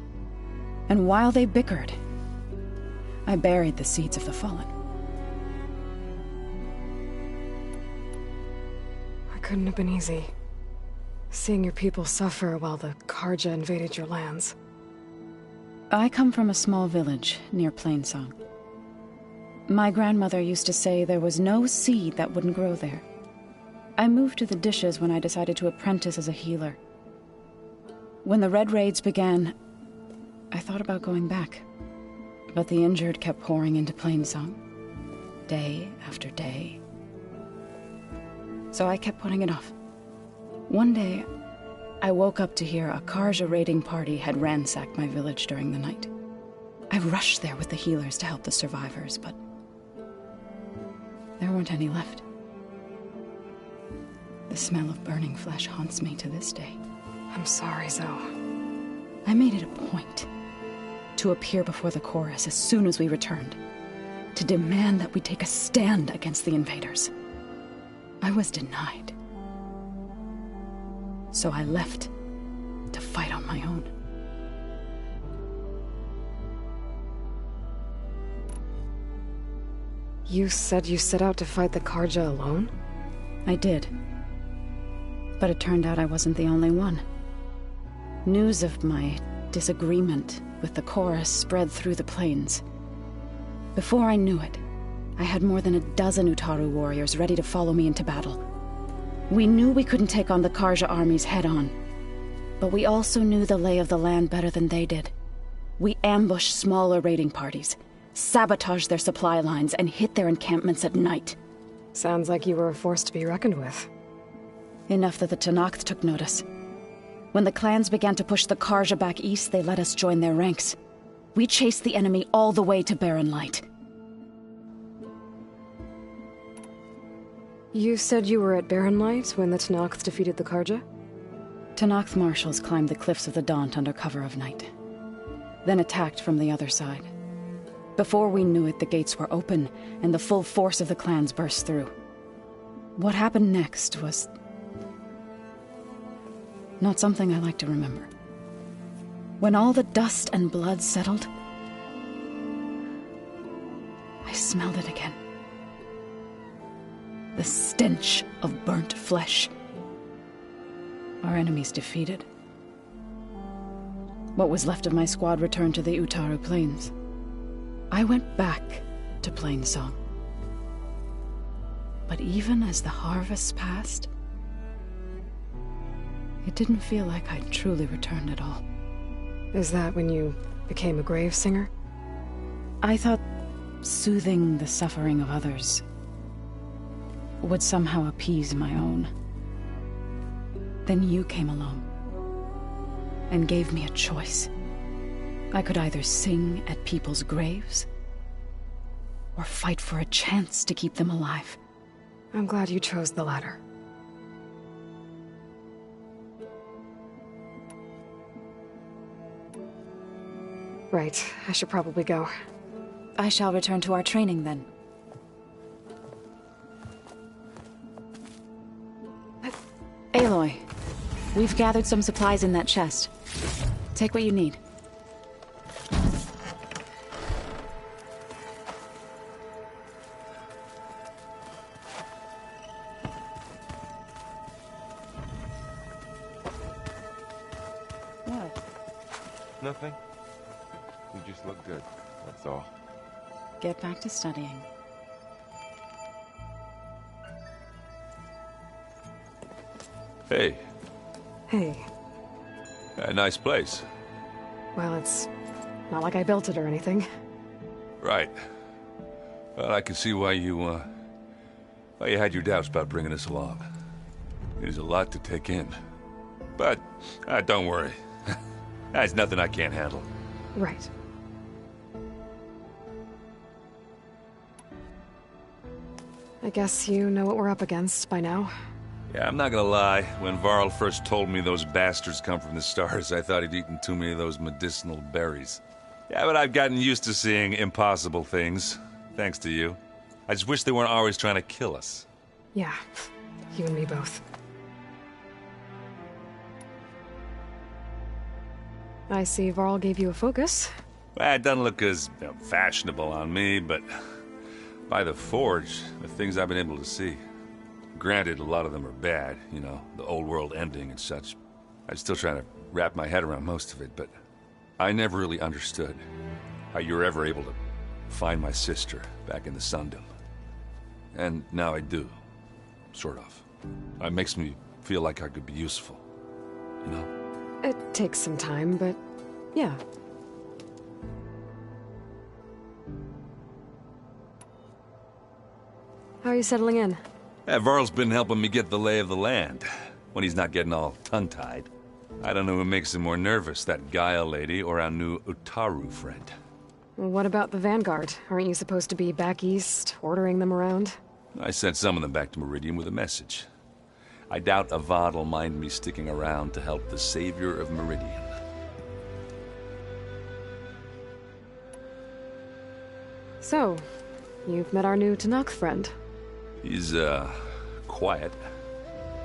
And while they bickered, I buried the seeds of the fallen. It couldn't have been easy. Seeing your people suffer while the Carja invaded your lands. I come from a small village near Plainsong. My grandmother used to say there was no seed that wouldn't grow there. I moved to the dishes when I decided to apprentice as a healer. When the Red Raids began, I thought about going back. But the injured kept pouring into Plainsong, day after day. So I kept putting it off. One day, I woke up to hear a Carja raiding party had ransacked my village during the night. I rushed there with the healers to help the survivors, but there weren't any left. The smell of burning flesh haunts me to this day. I'm sorry, Zoe. I made it a point to appear before the chorus as soon as we returned, to demand that we take a stand against the invaders. I was denied. So I left to fight on my own. You said you set out to fight the Carja alone? I did. But it turned out I wasn't the only one. News of my disagreement with the chorus spread through the plains. Before I knew it, I had more than a dozen Utaru warriors ready to follow me into battle. We knew we couldn't take on the Carja armies head-on, but we also knew the lay of the land better than they did. We ambushed smaller raiding parties, sabotaged their supply lines, and hit their encampments at night. Sounds like you were a force to be reckoned with. Enough that the Tenakth took notice. When the clans began to push the Carja back east, they let us join their ranks. We chased the enemy all the way to Barren Light. You said you were at Barren Light when the Tenakth defeated the Carja? Tenakth marshals climbed the cliffs of the Daunt under cover of night, then attacked from the other side. Before we knew it, the gates were open, and the full force of the clans burst through. What happened next was not something I like to remember. When all the dust and blood settled, I smelled it again. The stench of burnt flesh. Our enemies defeated. What was left of my squad returned to the Utaru Plains. I went back to Plainsong. But even as the harvest passed, it didn't feel like I'd truly returned at all. Is that when you became a grave singer? I thought soothing the suffering of others would somehow appease my own. Then you came along and gave me a choice. I could either sing at people's graves or fight for a chance to keep them alive. I'm glad you chose the latter. Right, I should probably go. I shall return to our training then. Aloy, we've gathered some supplies in that chest. Take what you need. What? Nothing. You just look good, that's all. Get back to studying. Hey. Hey. A nice place. Well, it's not like I built it or anything. Right. Well, I can see why you had your doubts about bringing us along. It is a lot to take in. But, don't worry. That's nothing I can't handle. Right. I guess you know what we're up against by now. Yeah, I'm not gonna lie. When Varl first told me those bastards come from the stars, I thought he'd eaten too many of those medicinal berries. Yeah, but I've gotten used to seeing impossible things, thanks to you. I just wish they weren't always trying to kill us. Yeah, you and me both. I see Varl gave you a focus. Well, it doesn't look as fashionable on me, but by the Forge, the things I've been able to see. Granted, a lot of them are bad, you know, the old world ending and such. I'm still trying to wrap my head around most of it, but I never really understood how you were ever able to find my sister back in the Sundom. And now I do, sort of. It makes me feel like I could be useful, you know? It takes some time, but yeah. How are you settling in? Varl's been helping me get the lay of the land, when he's not getting all tongue-tied. I don't know who makes him more nervous, that Gaia lady or our new Utaru friend. What about the Vanguard? Aren't you supposed to be back east, ordering them around? I sent some of them back to Meridian with a message. I doubt Avad will mind me sticking around to help the savior of Meridian. So, you've met our new Tanakh friend. He's, quiet.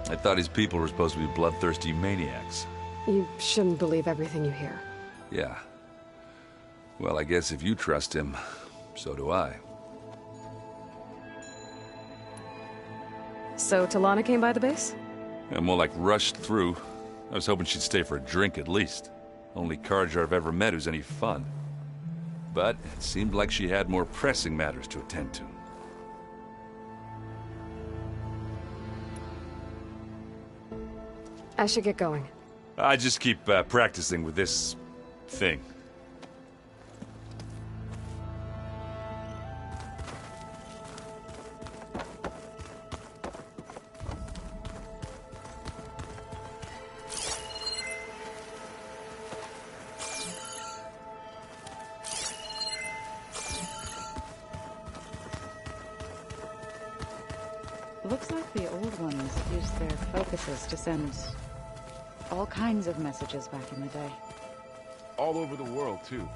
I thought his people were supposed to be bloodthirsty maniacs. You shouldn't believe everything you hear. Yeah. Well, I guess if you trust him, so do I. So Talana came by the base? And more like rushed through. I was hoping she'd stay for a drink at least. Only Carja I've ever met who's any fun. But it seemed like she had more pressing matters to attend to. I should get going. I just keep practicing with this thing. Looks like the old ones used their focuses to send all kinds of messages back in the day. All over the world, too.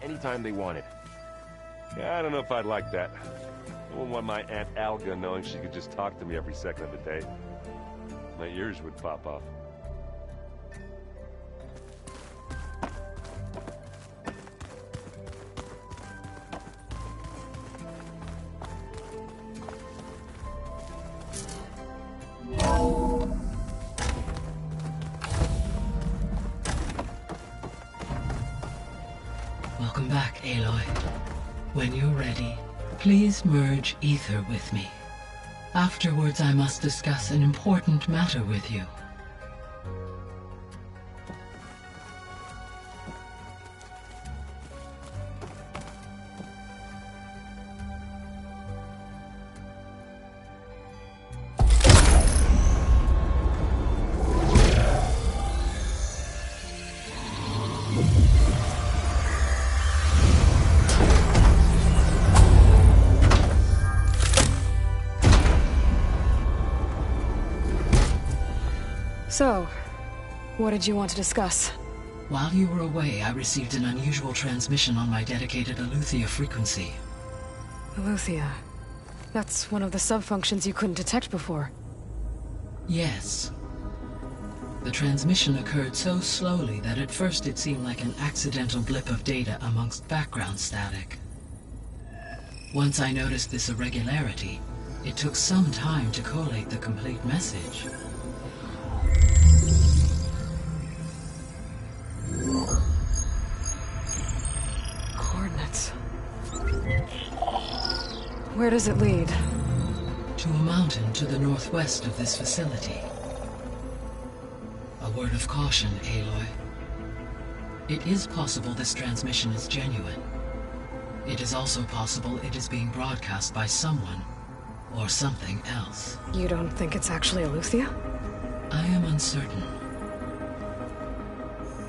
Anytime they wanted. Yeah, I don't know if I'd like that. I wouldn't want my Aunt Alga knowing she could just talk to me every second of the day. My ears would pop off. Welcome back, Aloy. When you're ready, please merge ether with me. Afterwards, I must discuss an important matter with you. So, what did you want to discuss? While you were away, I received an unusual transmission on my dedicated Eleuthia frequency. Eleuthia. That's one of the sub-functions you couldn't detect before. Yes. The transmission occurred so slowly that at first it seemed like an accidental blip of data amongst background static. Once I noticed this irregularity, it took some time to collate the complete message. Coordinates. Where does it lead? To a mountain to the northwest of this facility. A word of caution, Aloy. It is possible this transmission is genuine. It is also possible it is being broadcast by someone or something else. You don't think it's actually Eleuthia? I am uncertain.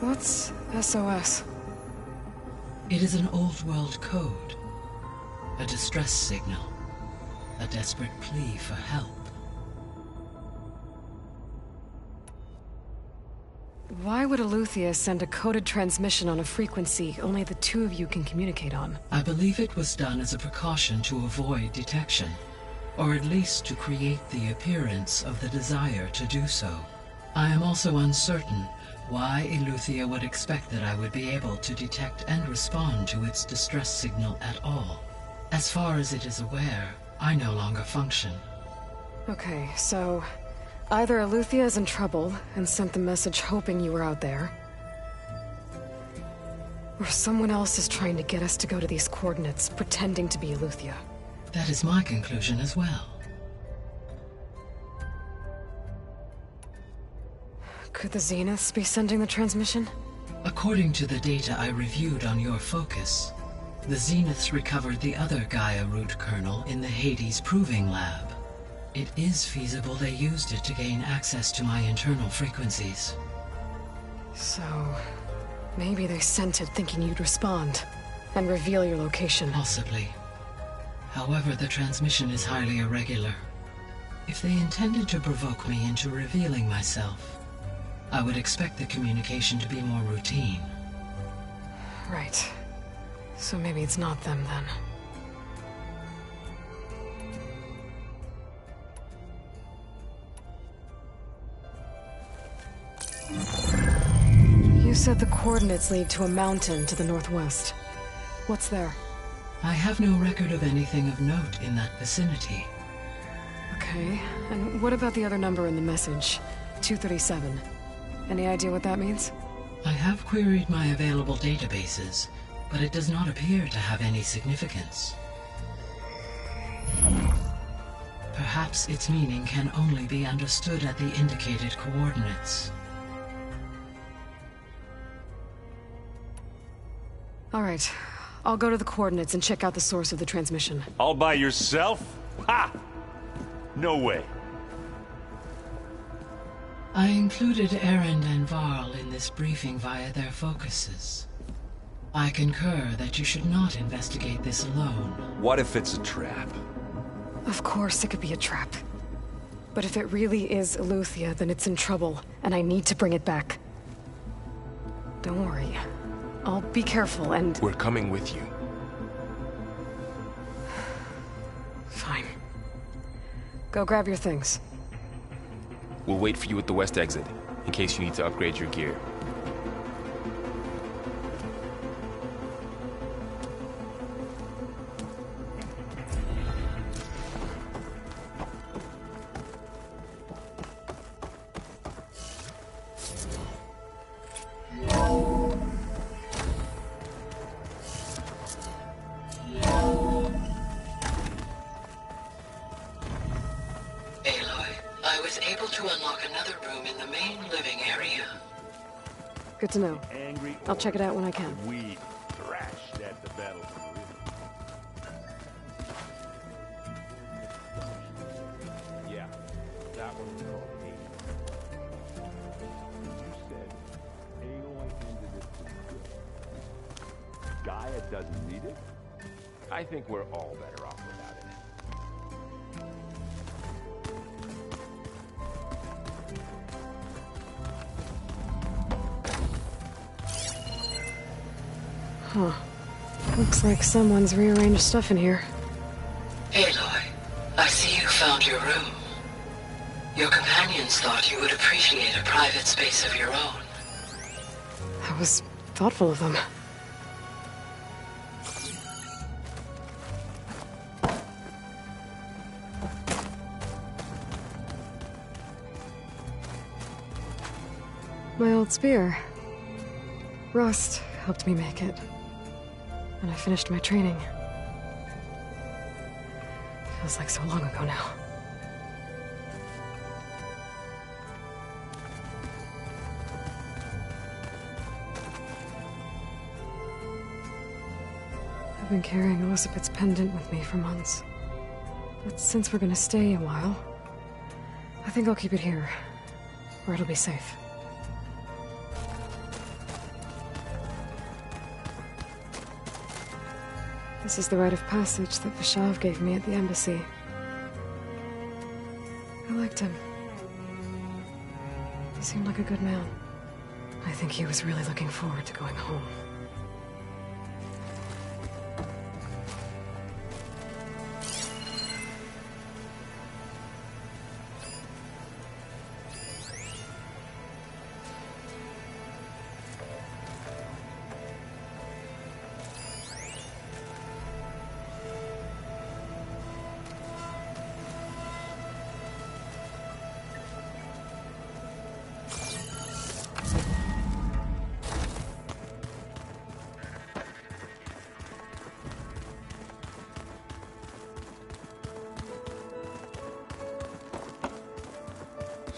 What's SOS? It is an old world code. A distress signal. A desperate plea for help. Why would Eleuthia send a coded transmission on a frequency only the two of you can communicate on? I believe it was done as a precaution to avoid detection, or at least to create the appearance of the desire to do so. I am also uncertain why Eleuthia would expect that I would be able to detect and respond to its distress signal at all. As far as it is aware, I no longer function. Okay, so either Eleuthia is in trouble and sent the message hoping you were out there, or someone else is trying to get us to go to these coordinates, pretending to be Eleuthia. That is my conclusion as well. Could the Zeniths be sending the transmission? According to the data I reviewed on your focus, the Zeniths recovered the other Gaia root kernel in the Hades Proving Lab. It is feasible they used it to gain access to my internal frequencies. So, maybe they sent it thinking you'd respond and reveal your location. Possibly. However, the transmission is highly irregular. If they intended to provoke me into revealing myself, I would expect the communication to be more routine. Right. So maybe it's not them then. You said the coordinates lead to a mountain to the northwest. What's there? I have no record of anything of note in that vicinity. Okay, and what about the other number in the message? 237. Any idea what that means? I have queried my available databases, but it does not appear to have any significance. Perhaps its meaning can only be understood at the indicated coordinates. All right, I'll go to the coordinates and check out the source of the transmission. All by yourself? Ha! No way. I included Erend and Varl in this briefing via their focuses. I concur that you should not investigate this alone. What if it's a trap? Of course it could be a trap. But if it really is Eleuthia, then it's in trouble, and I need to bring it back. Don't worry. I'll be careful and... We're coming with you. Fine. Go grab your things. We'll wait for you at the west exit, in case you need to upgrade your gear. Good to know. I'll check it out when I can. We thrashed at the battle. Yeah, that one's called Hades. You said Aloy ended it for good. Gaia doesn't need it? I think we're all better off without it. Huh. Looks like someone's rearranged stuff in here. Aloy, I see you found your room. Your companions thought you would appreciate a private space of your own. That was thoughtful of them. My old spear. Rust helped me make it. And I finished my training. Feels like so long ago now. I've been carrying Elizabeth's pendant with me for months. But since we're gonna stay a while, I think I'll keep it here, where it'll be safe. This is the rite of passage that Vishav gave me at the embassy. I liked him. He seemed like a good man. I think he was really looking forward to going home.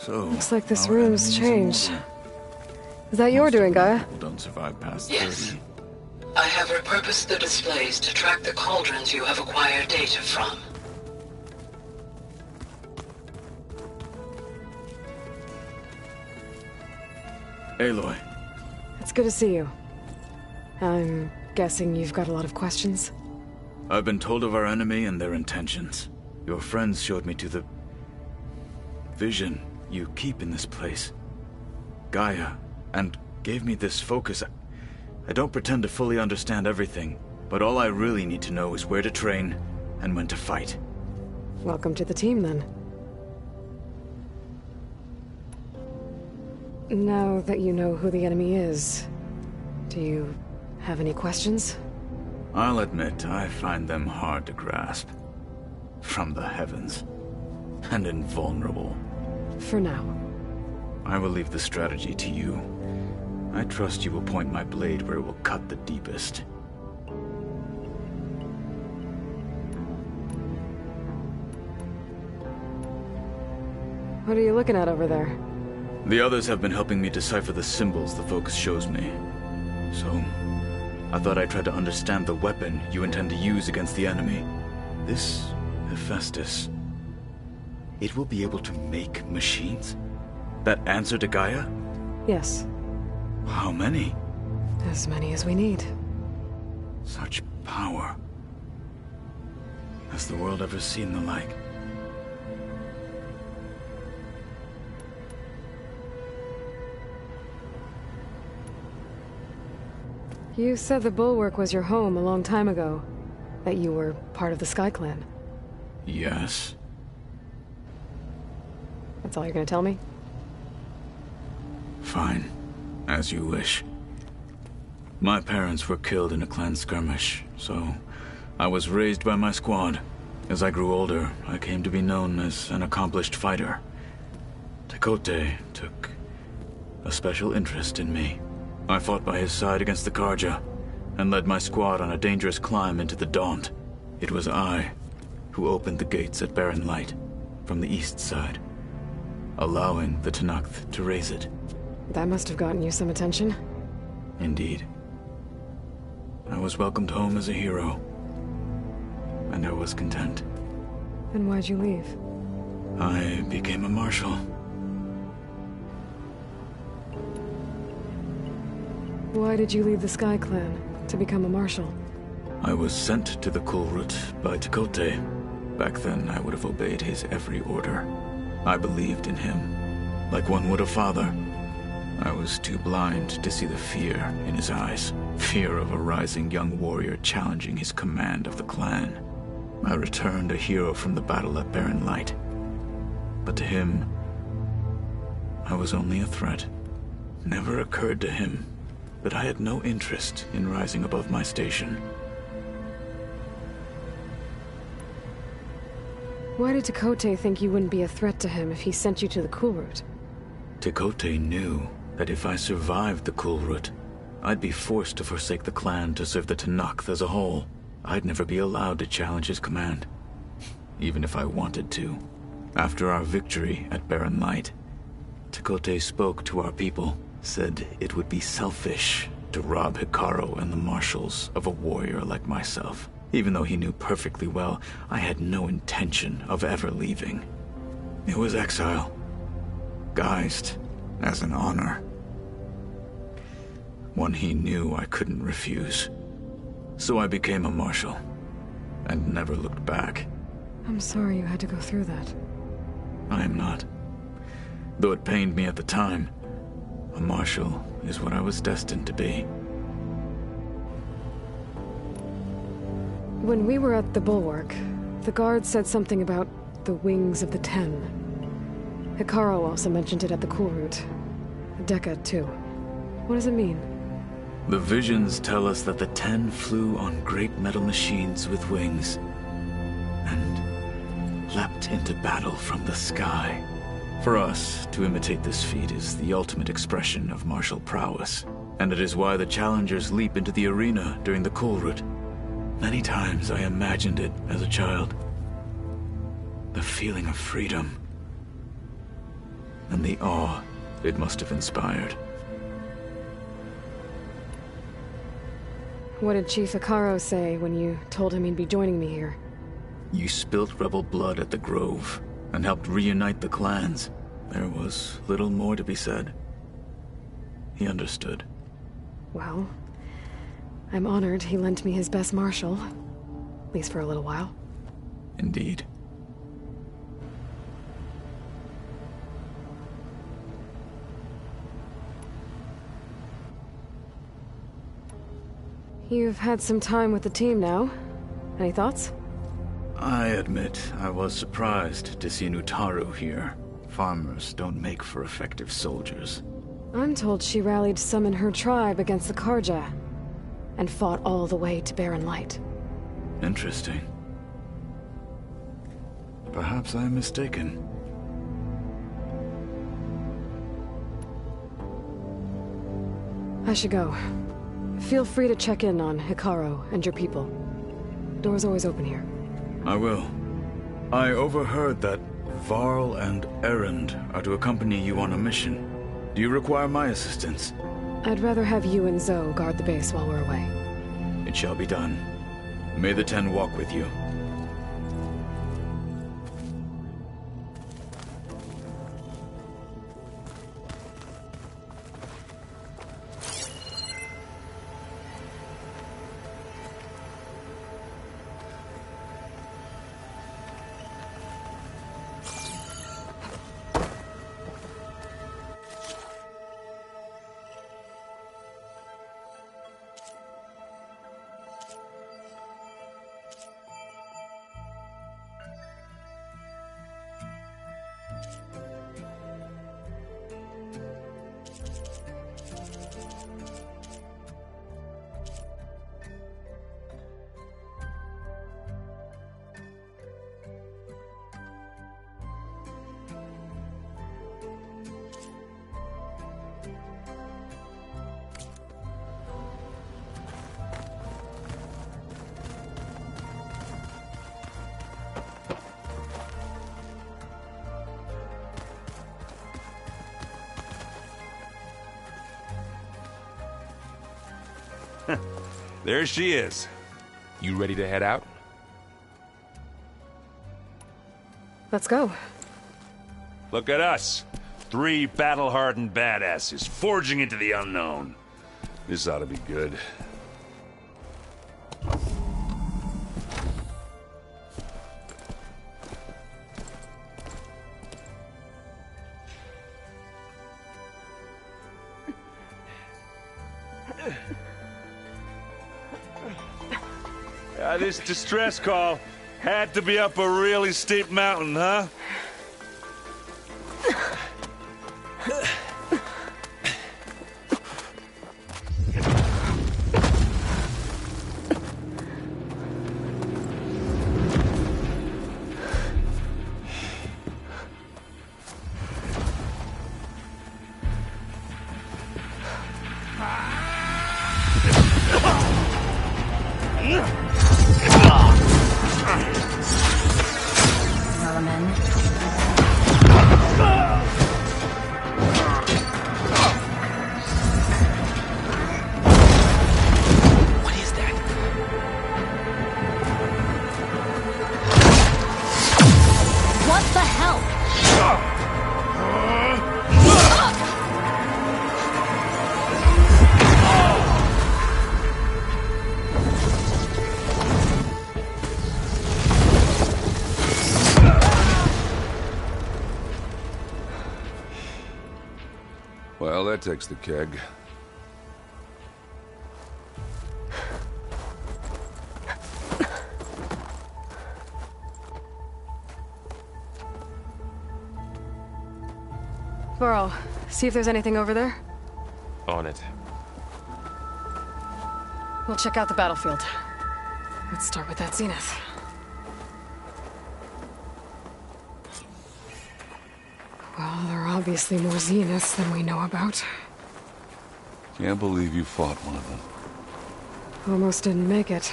So, looks like this room's changed. Is that your doing, Gaia? Don't survive past Yes. 30. I have repurposed the displays to track the cauldrons you have acquired data from. Aloy. It's good to see you. I'm guessing you've got a lot of questions? I've been told of our enemy and their intentions. Your friends showed me to the vision you keep in this place, Gaia, and gave me this focus. I don't pretend to fully understand everything, but all I really need to know is where to train and when to fight. Welcome to the team, then. Now that you know who the enemy is, do you have any questions? I'll admit, I find them hard to grasp. From the heavens. And invulnerable. For now. I will leave the strategy to you. I trust you will point my blade where it will cut the deepest. What are you looking at over there? The others have been helping me decipher the symbols the focus shows me. So, I thought I'd try to understand the weapon you intend to use against the enemy. This Hephaestus. It will be able to make machines? That answer to Gaia? Yes. How many? As many as we need. Such power. Has the world ever seen the like? You said the Bulwark was your home a long time ago. That you were part of the Sky Clan. Yes. That's all you're gonna tell me? Fine. As you wish. My parents were killed in a clan skirmish, so I was raised by my squad. As I grew older, I came to be known as an accomplished fighter. Tekote took a special interest in me. I fought by his side against the Karja, and led my squad on a dangerous climb into the Daunt. It was I who opened the gates at Barren Light, from the east side, allowing the Tenakth to raise it. That must have gotten you some attention. Indeed. I was welcomed home as a hero, and I was content. Then why'd you leave? I became a marshal. Why did you leave the Sky Clan to become a marshal? I was sent to the Kulrut by Tekote. Back then, I would have obeyed his every order. I believed in him, like one would a father. I was too blind to see the fear in his eyes. Fear of a rising young warrior challenging his command of the clan. I returned a hero from the battle at Barren Light. But to him, I was only a threat. Never occurred to him that I had no interest in rising above my station. Why did Tekote think you wouldn't be a threat to him if he sent you to the Kulrut? Tekote knew that if I survived the Kulrut, I'd be forced to forsake the clan to serve the Tenakth as a whole. I'd never be allowed to challenge his command, even if I wanted to. After our victory at Barren Light, Tekote spoke to our people, said it would be selfish to rob Hekarro and the marshals of a warrior like myself, even though he knew perfectly well I had no intention of ever leaving. It was exile, guised as an honor. One he knew I couldn't refuse. So I became a marshal, and never looked back. I'm sorry you had to go through that. I am not. Though it pained me at the time, a marshal is what I was destined to be. When we were at the Bulwark, the guard said something about the Wings of the Ten. Hekarro also mentioned it at the Kulrut. Dekka, too. What does it mean? The visions tell us that the Ten flew on great metal machines with wings, and leapt into battle from the sky. For us, to imitate this feat is the ultimate expression of martial prowess, and it is why the challengers leap into the arena during the Kulrut. Many times I imagined it as a child. The feeling of freedom, and the awe it must have inspired. What did Chief Hekarro say when you told him he'd be joining me here? You spilt rebel blood at the Grove, and helped reunite the clans. There was little more to be said. He understood. Well, I'm honored he lent me his best marshal. At least for a little while. Indeed. You've had some time with the team now. Any thoughts? I admit I was surprised to see Nutaru here. Farmers don't make for effective soldiers. I'm told she rallied some in her tribe against the Karja, and fought all the way to Barren Light. Interesting. Perhaps I'm mistaken. I should go. Feel free to check in on Hekarro and your people. Door's always open here. I will. I overheard that Varl and Erend are to accompany you on a mission. Do you require my assistance? I'd rather have you and Zoe guard the base while we're away. It shall be done. May the Ten walk with you. There she is. You ready to head out? Let's go. Look at us. 3 battle-hardened badasses forging into the unknown. This ought to be good. This distress call had to be up a really steep mountain, huh? Well, that takes the keg. Varl, see if there's anything over there. On it. We'll check out the battlefield. Let's start with that zenith. Well, there are obviously more zeniths than we know about. Can't believe you fought one of them. Almost didn't make it.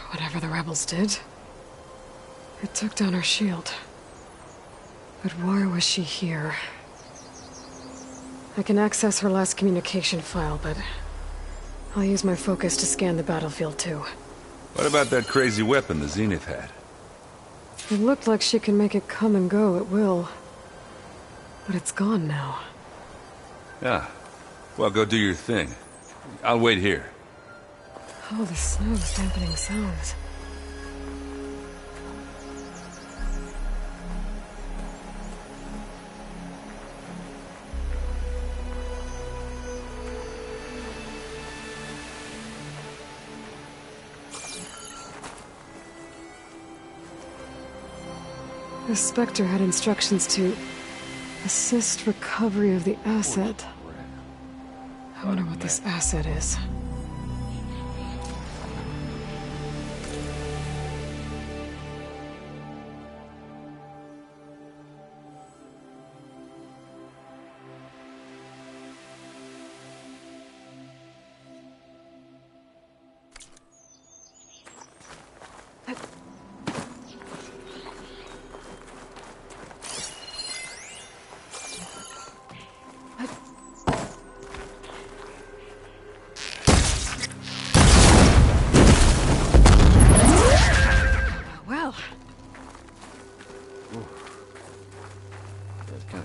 Whatever the rebels did, it took down her shield. But why was she here? I can access her last communication file, but I'll use my focus to scan the battlefield too. What about that crazy weapon the Zenith had? It looked like she can make it come and go at will. But it's gone now. Yeah. Well, go do your thing. I'll wait here. Oh, the snow's dampening sounds. The Spectre had instructions to assist recovery of the asset. I wonder what this asset is.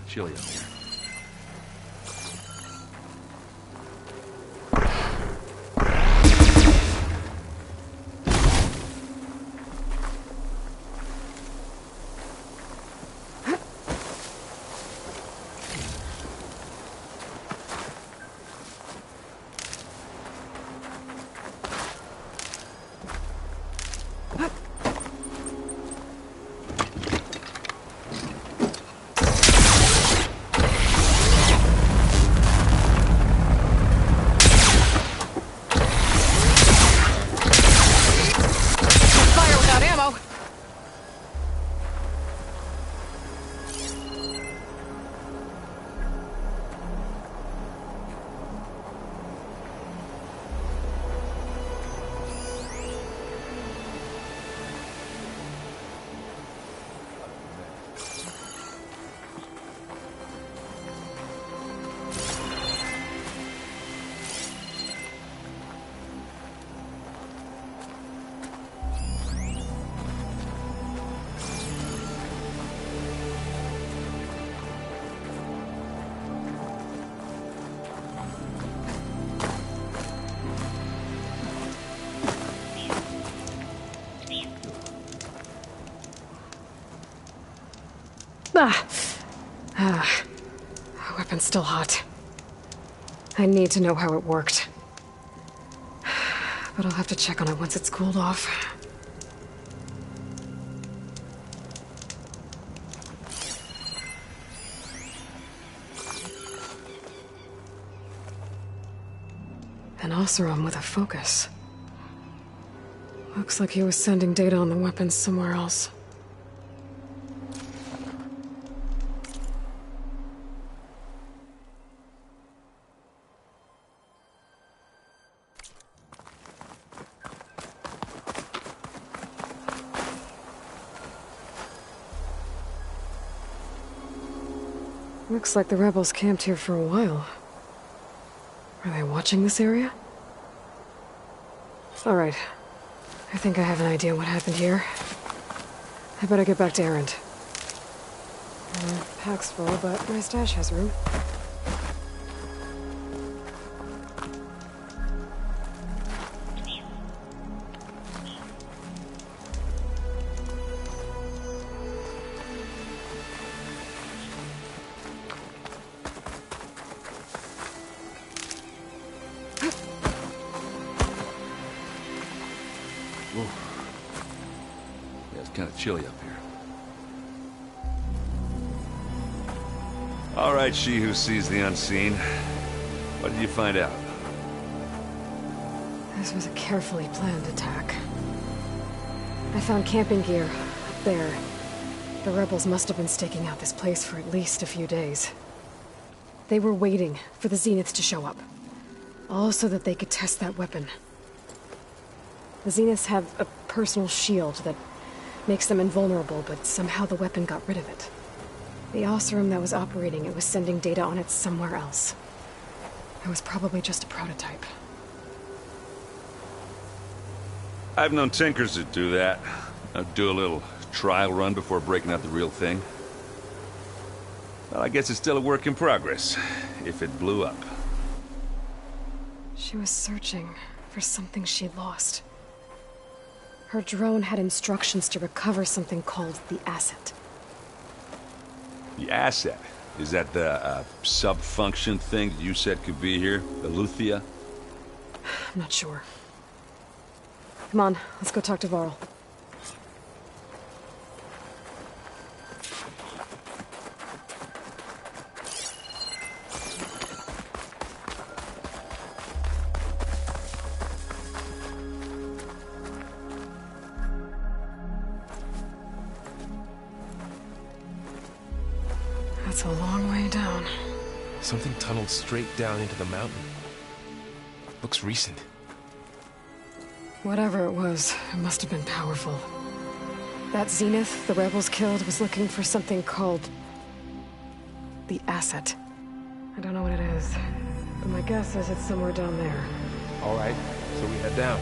Chilly out here. Weapon's still hot. I need to know how it worked. But I'll have to check on it once it's cooled off. An Oseram with a focus. Looks like he was sending data on the weapons somewhere else. Looks like the rebels camped here for a while. Are they watching this area? Alright. I think I have an idea what happened here. I better get back to Erend. Pack's full, but my stash has room. Kind of chilly up here. All right, she who sees the unseen. What did you find out? This was a carefully planned attack. I found camping gear up there. The rebels must have been staking out this place for at least a few days. They were waiting for the Zeniths to show up. All so that they could test that weapon. The Zeniths have a personal shield that makes them invulnerable, but somehow the weapon got rid of it. The Oseram that was operating it was sending data on it somewhere else. It was probably just a prototype. I've known tinkers that do that. Do a little trial run before breaking out the real thing. Well, I guess it's still a work in progress, if it blew up. She was searching for something she'd lost. Her drone had instructions to recover something called the Asset. The Asset? Is that the sub-function thing that you said could be here? The Luthia? I'm not sure. Come on, let's go talk to Varl. That's a long way down. Something tunneled straight down into the mountain. Looks recent. Whatever it was, it must have been powerful. That Zenith the rebels killed was looking for something called the Asset. I don't know what it is, but my guess is it's somewhere down there. All right, so we head down.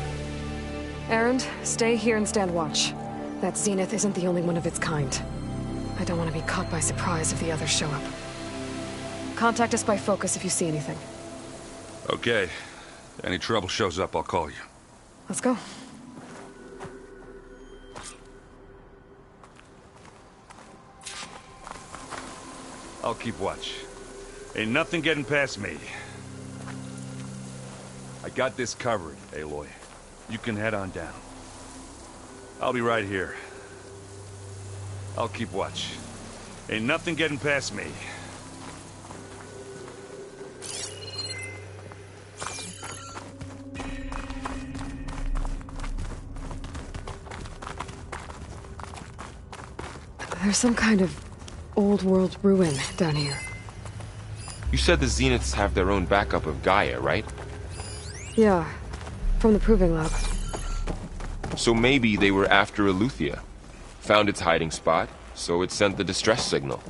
Erend, stay here and stand watch. That Zenith isn't the only one of its kind. I don't want to be caught by surprise if the others show up. Contact us by focus if you see anything. Okay. If any trouble shows up, I'll call you. Let's go. I'll keep watch. Ain't nothing getting past me. I got this covered, Aloy. You can head on down. I'll be right here. I'll keep watch. Ain't nothing getting past me. There's some kind of old world ruin down here. You said the Zeniths have their own backup of Gaia, right? Yeah, from the Proving Lab. So maybe they were after Eleuthia. Found its hiding spot, so it sent the distress signal.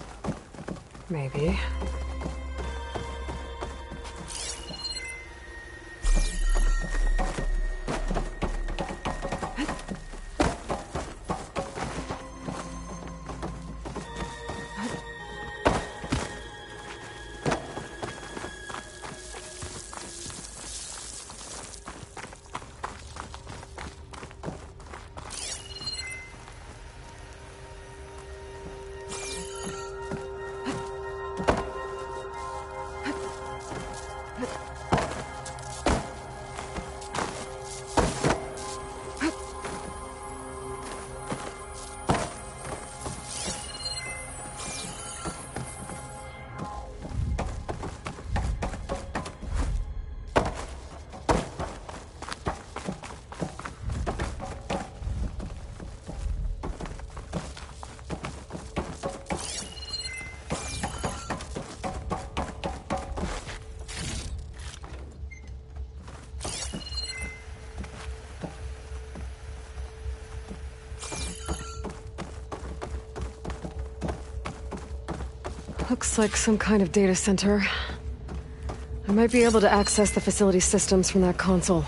Maybe. Looks like some kind of data center. I might be able to access the facility systems from that console.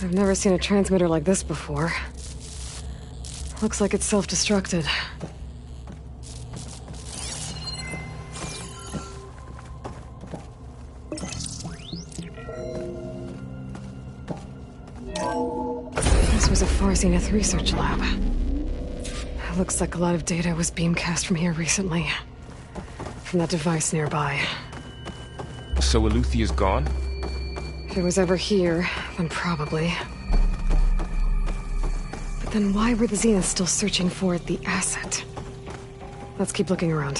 I've never seen a transmitter like this before. Looks like it's self-destructed. This was a Far Zenith research lab. It looks like a lot of data was beamcast from here recently. From that device nearby. So Eluthia's gone? If it was ever here, then probably. But then why were the Zeniths still searching for the asset? Let's keep looking around.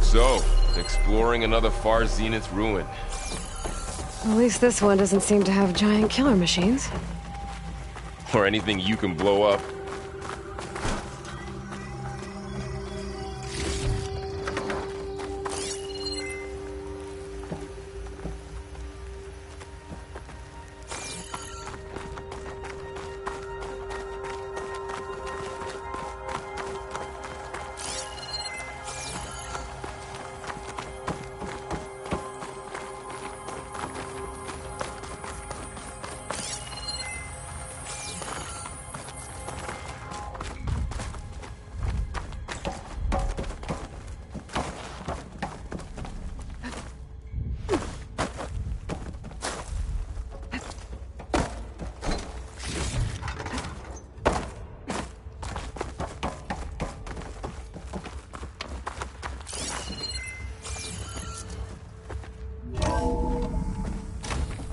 So, exploring another Far Zenith ruin. At least this one doesn't seem to have giant killer machines. Or anything you can blow up.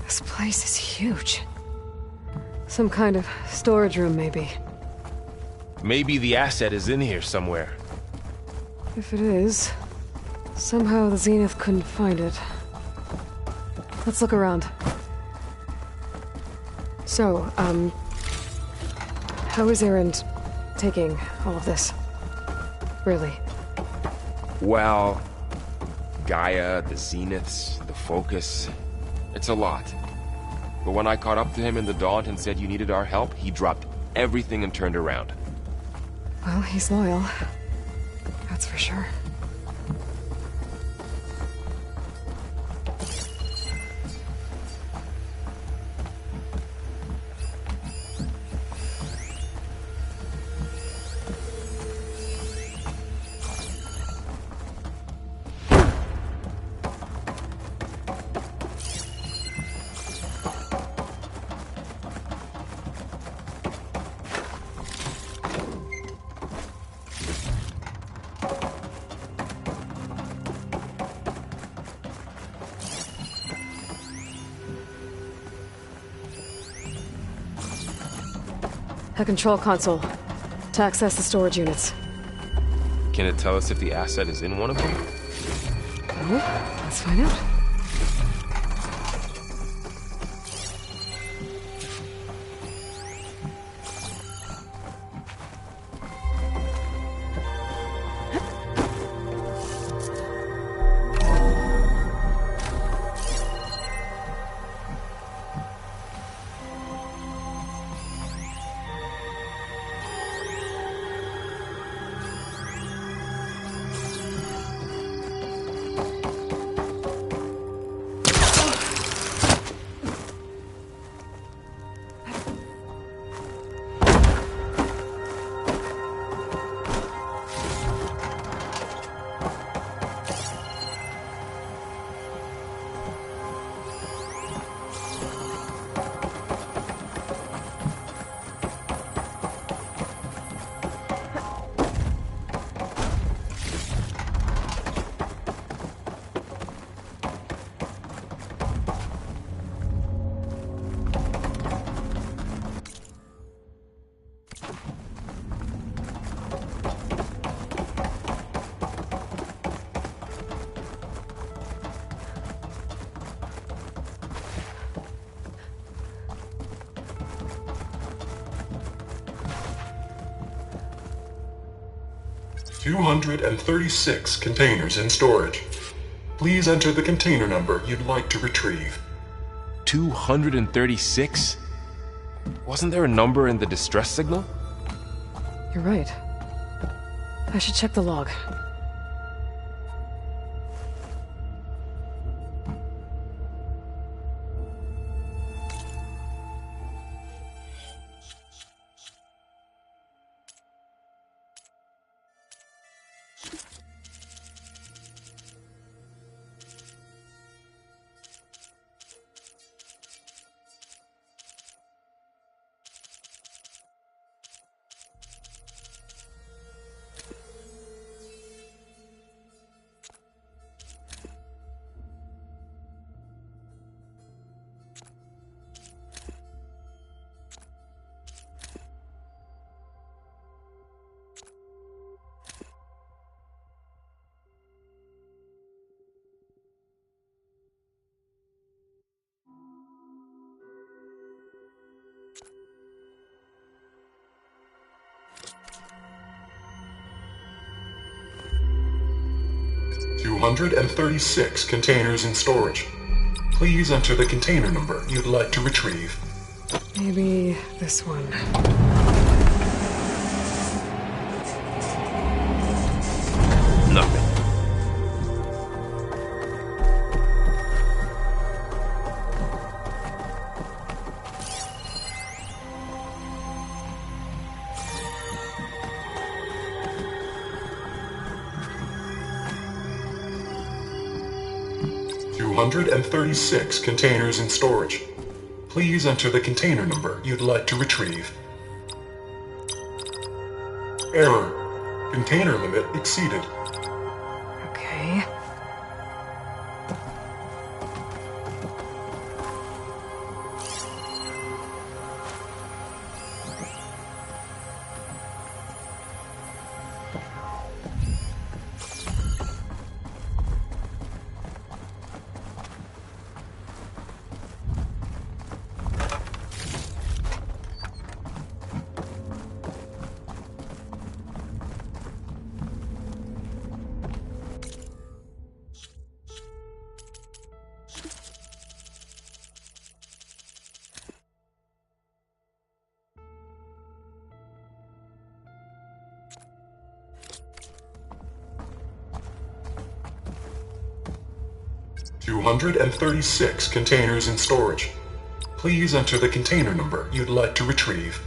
This place is huge. Some kind of storage room, maybe. Maybe the asset is in here somewhere. If it is, somehow the Zenith couldn't find it. Let's look around. So, how is Erend taking all of this? Really? Well, Gaia, the Zeniths, the Focus. It's a lot. But when I caught up to him in the Daunt and said you needed our help, he dropped everything and turned around. Well, he's loyal. That's for sure. A control console to access the storage units. Can it tell us if the asset is in one of them? Oh, let's find out. 236 containers in storage. Please enter the container number you'd like to retrieve. 236? Wasn't there a number in the distress signal? You're right. I should check the log. $236 containers in storage. Please enter the container number you'd like to retrieve. Maybe this one. Nothing. $236 containers in storage. Please enter the container number you'd like to retrieve. Error. Container limit exceeded. Okay. $236 containers in storage. Please enter the container number you'd like to retrieve.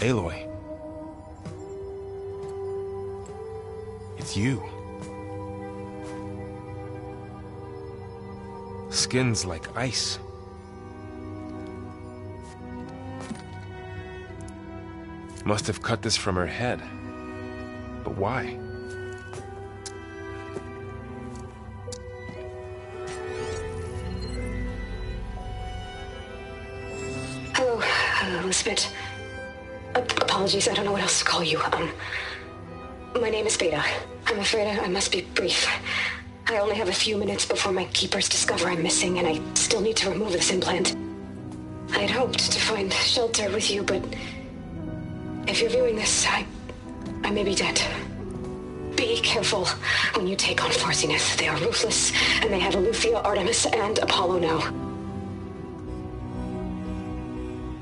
Aloy. It's you. Skin's like ice. Must have cut this from her head. But why? Hello, Elizabeth. Apologies, I don't know what else to call you. My name is Beta. I'm afraid I must be brief. I only have a few minutes before my keepers discover I'm missing, and I still need to remove this implant. I had hoped to find shelter with you, but if you're viewing this, I may be dead. Be careful when you take on Farsineth. They are ruthless, and they have Eleuthia, Artemis, and Apollo now.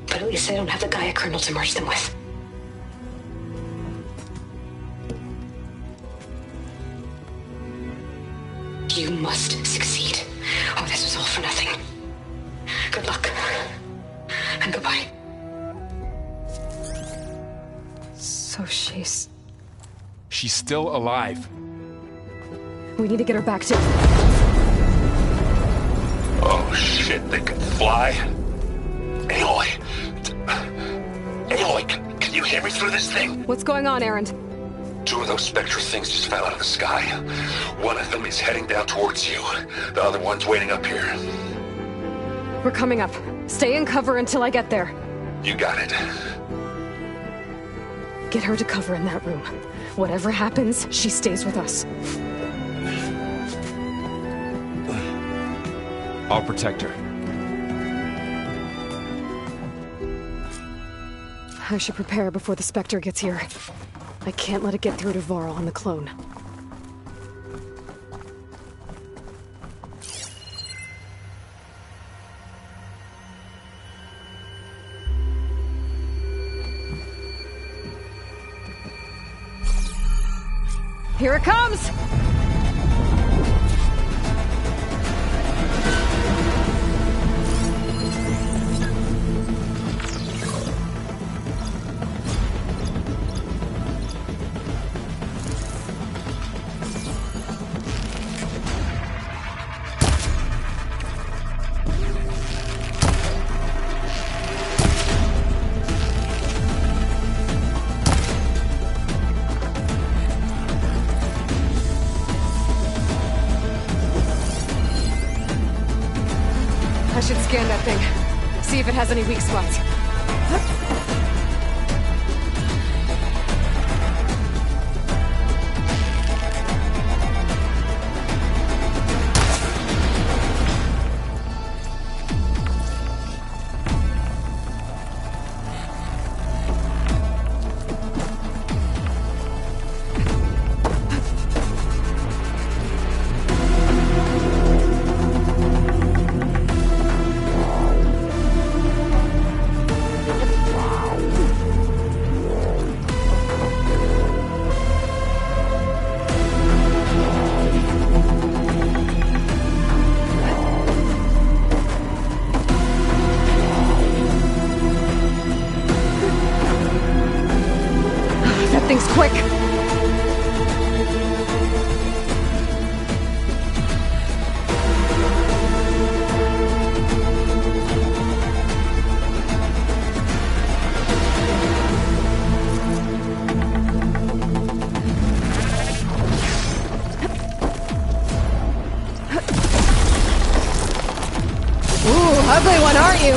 But at least they don't have the Gaia kernel to merge them with. You must succeed, or this was all for nothing. Good luck. And goodbye. So she's still alive. We need to get her back to... Oh shit, they can fly? Aloy! Aloy, can you hear me through this thing? What's going on, Erend? 2 of those Spectre things just fell out of the sky. One of them is heading down towards you. The other one's waiting up here. We're coming up. Stay in cover until I get there. You got it. Get her to cover in that room. Whatever happens, she stays with us. I'll protect her. I should prepare before the Spectre gets here. I can't let it get through to Varl on the clone. Here it comes! I should scan that thing. See if it has any weak spots. Things quick! Ooh, ugly one, aren't you?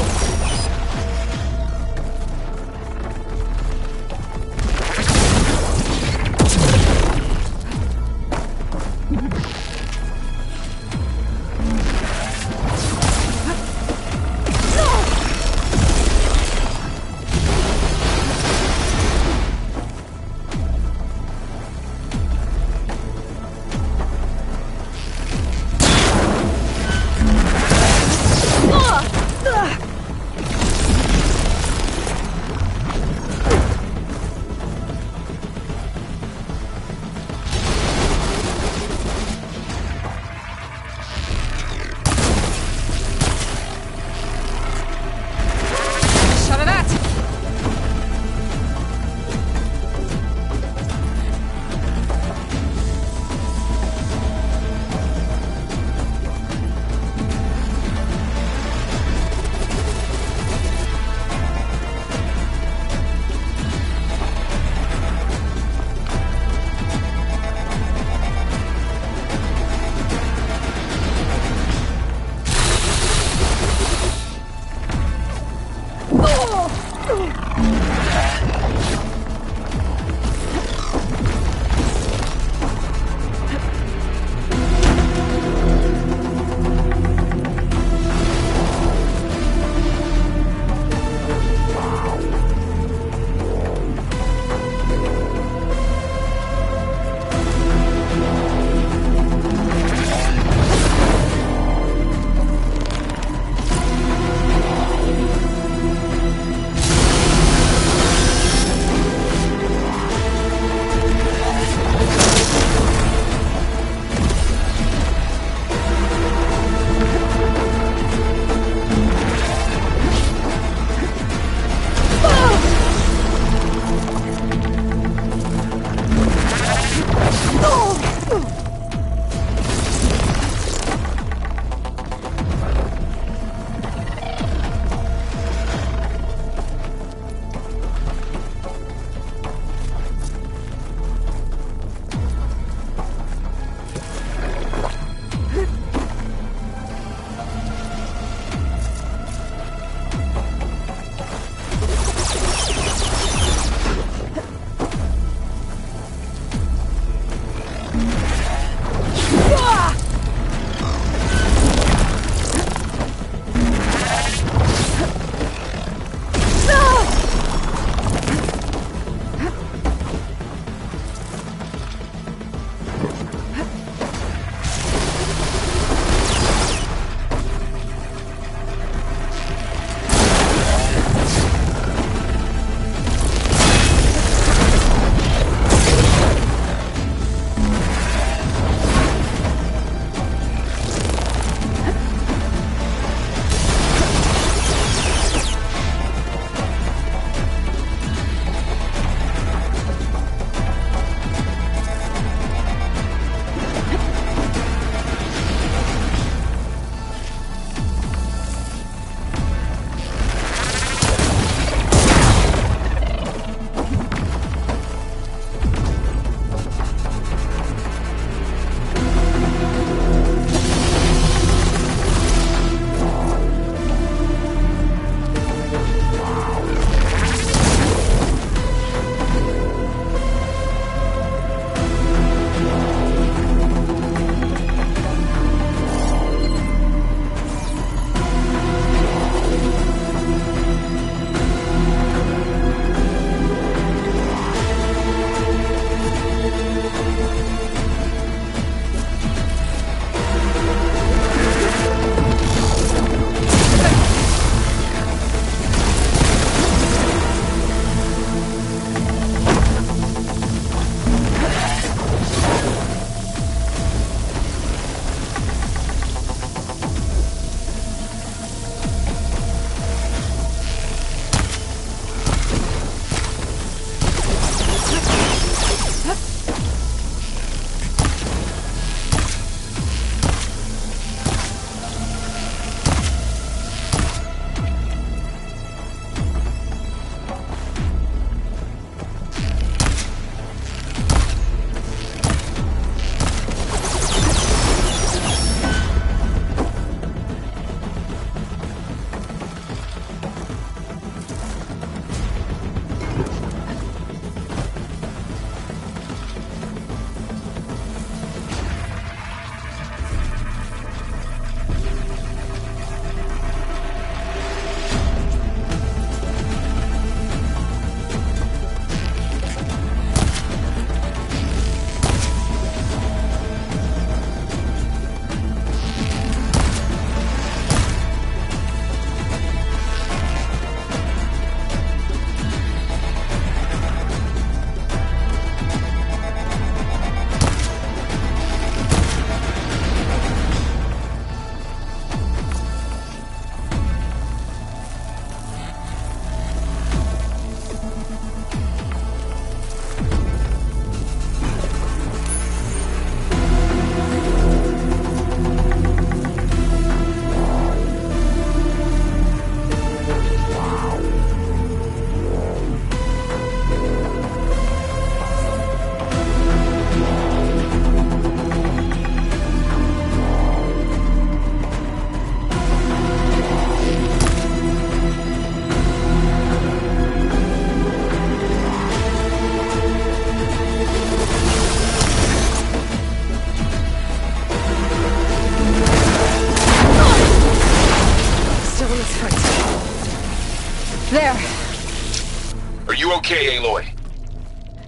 you okay, Aloy?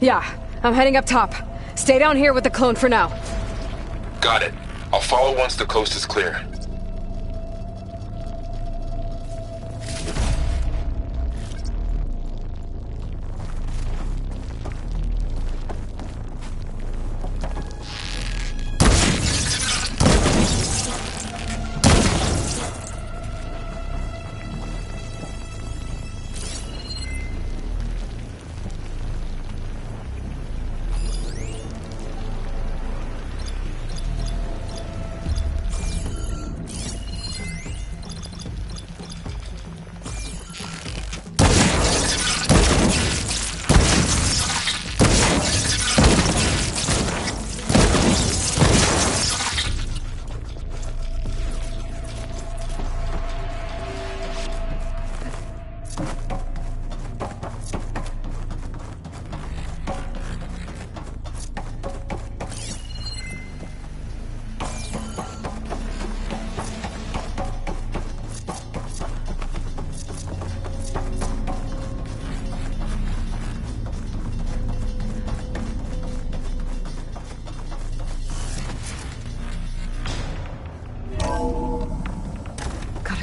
Yeah, I'm heading up top. Stay down here with the clone for now. Got it. I'll follow once the coast is clear.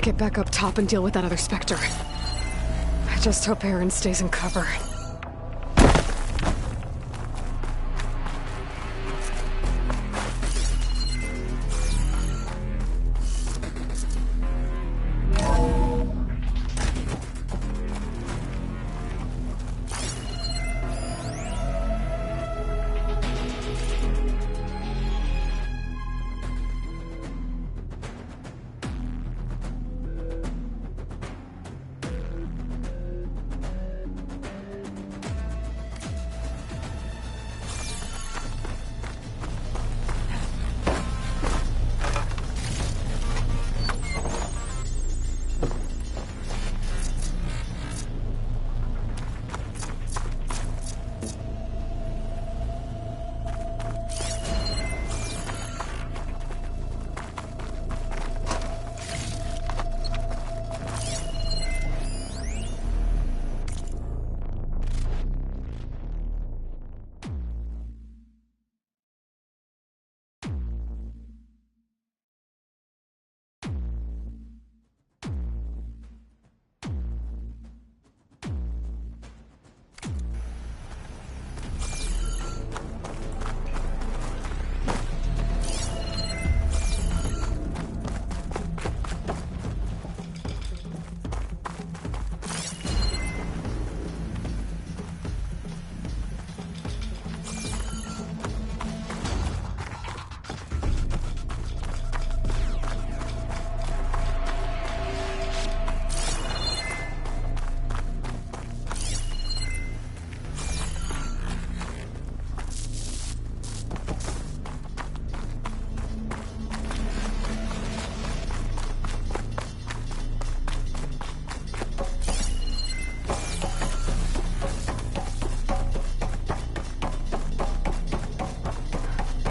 Get back up top and deal with that other Spectre. I just hope Aaron stays in cover.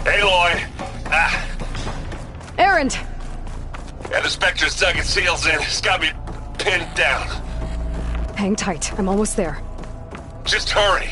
Aloy! Erend! Yeah, the Spectre's dug its heels in. It's got me pinned down. Hang tight. I'm almost there. Just hurry.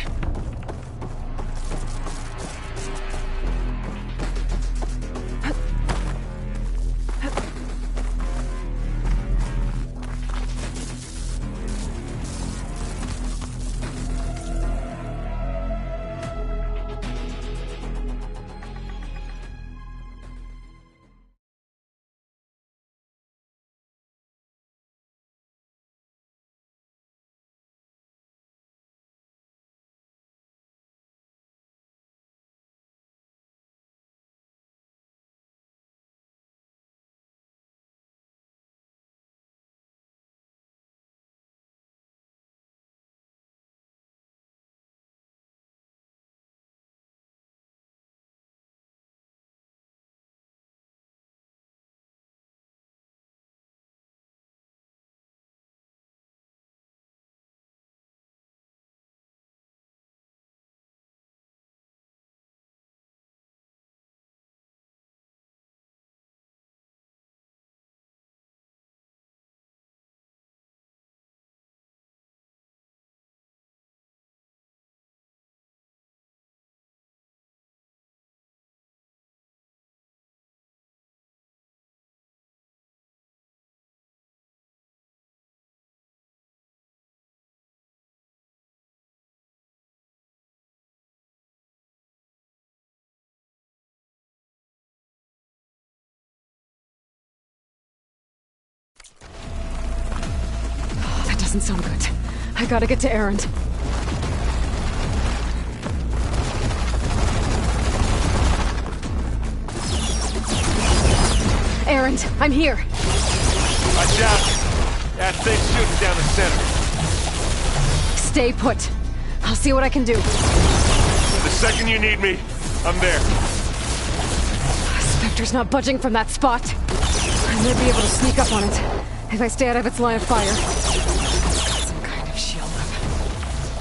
doesn't sound good. I gotta get to Erend. Erend, I'm here. Watch out! That thing's shooting down the center. Stay put. I'll see what I can do. The second you need me, I'm there. Spectre's not budging from that spot. I might be able to sneak up on it if I stay out of its line of fire. Some kind of shield up.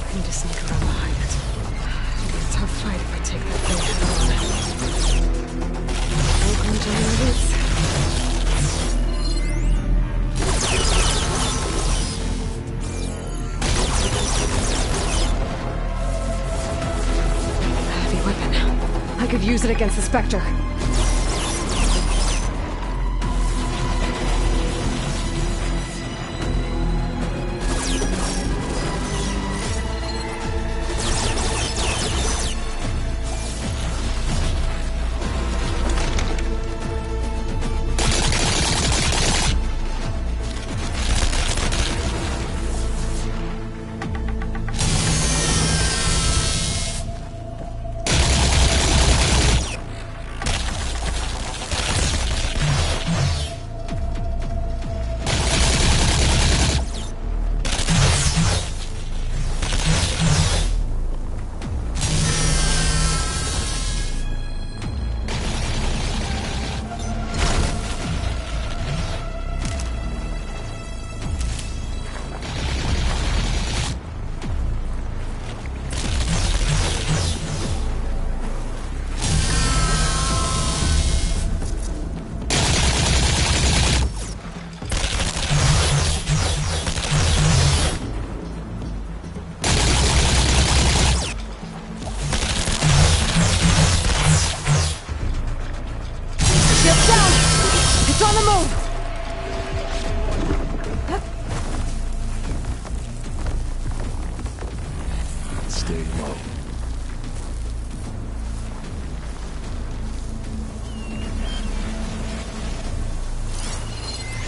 I need to sneak around behind it. It'll be a tough fight if I take that thing head on. Welcome to the woods. I could use it against the Spectre.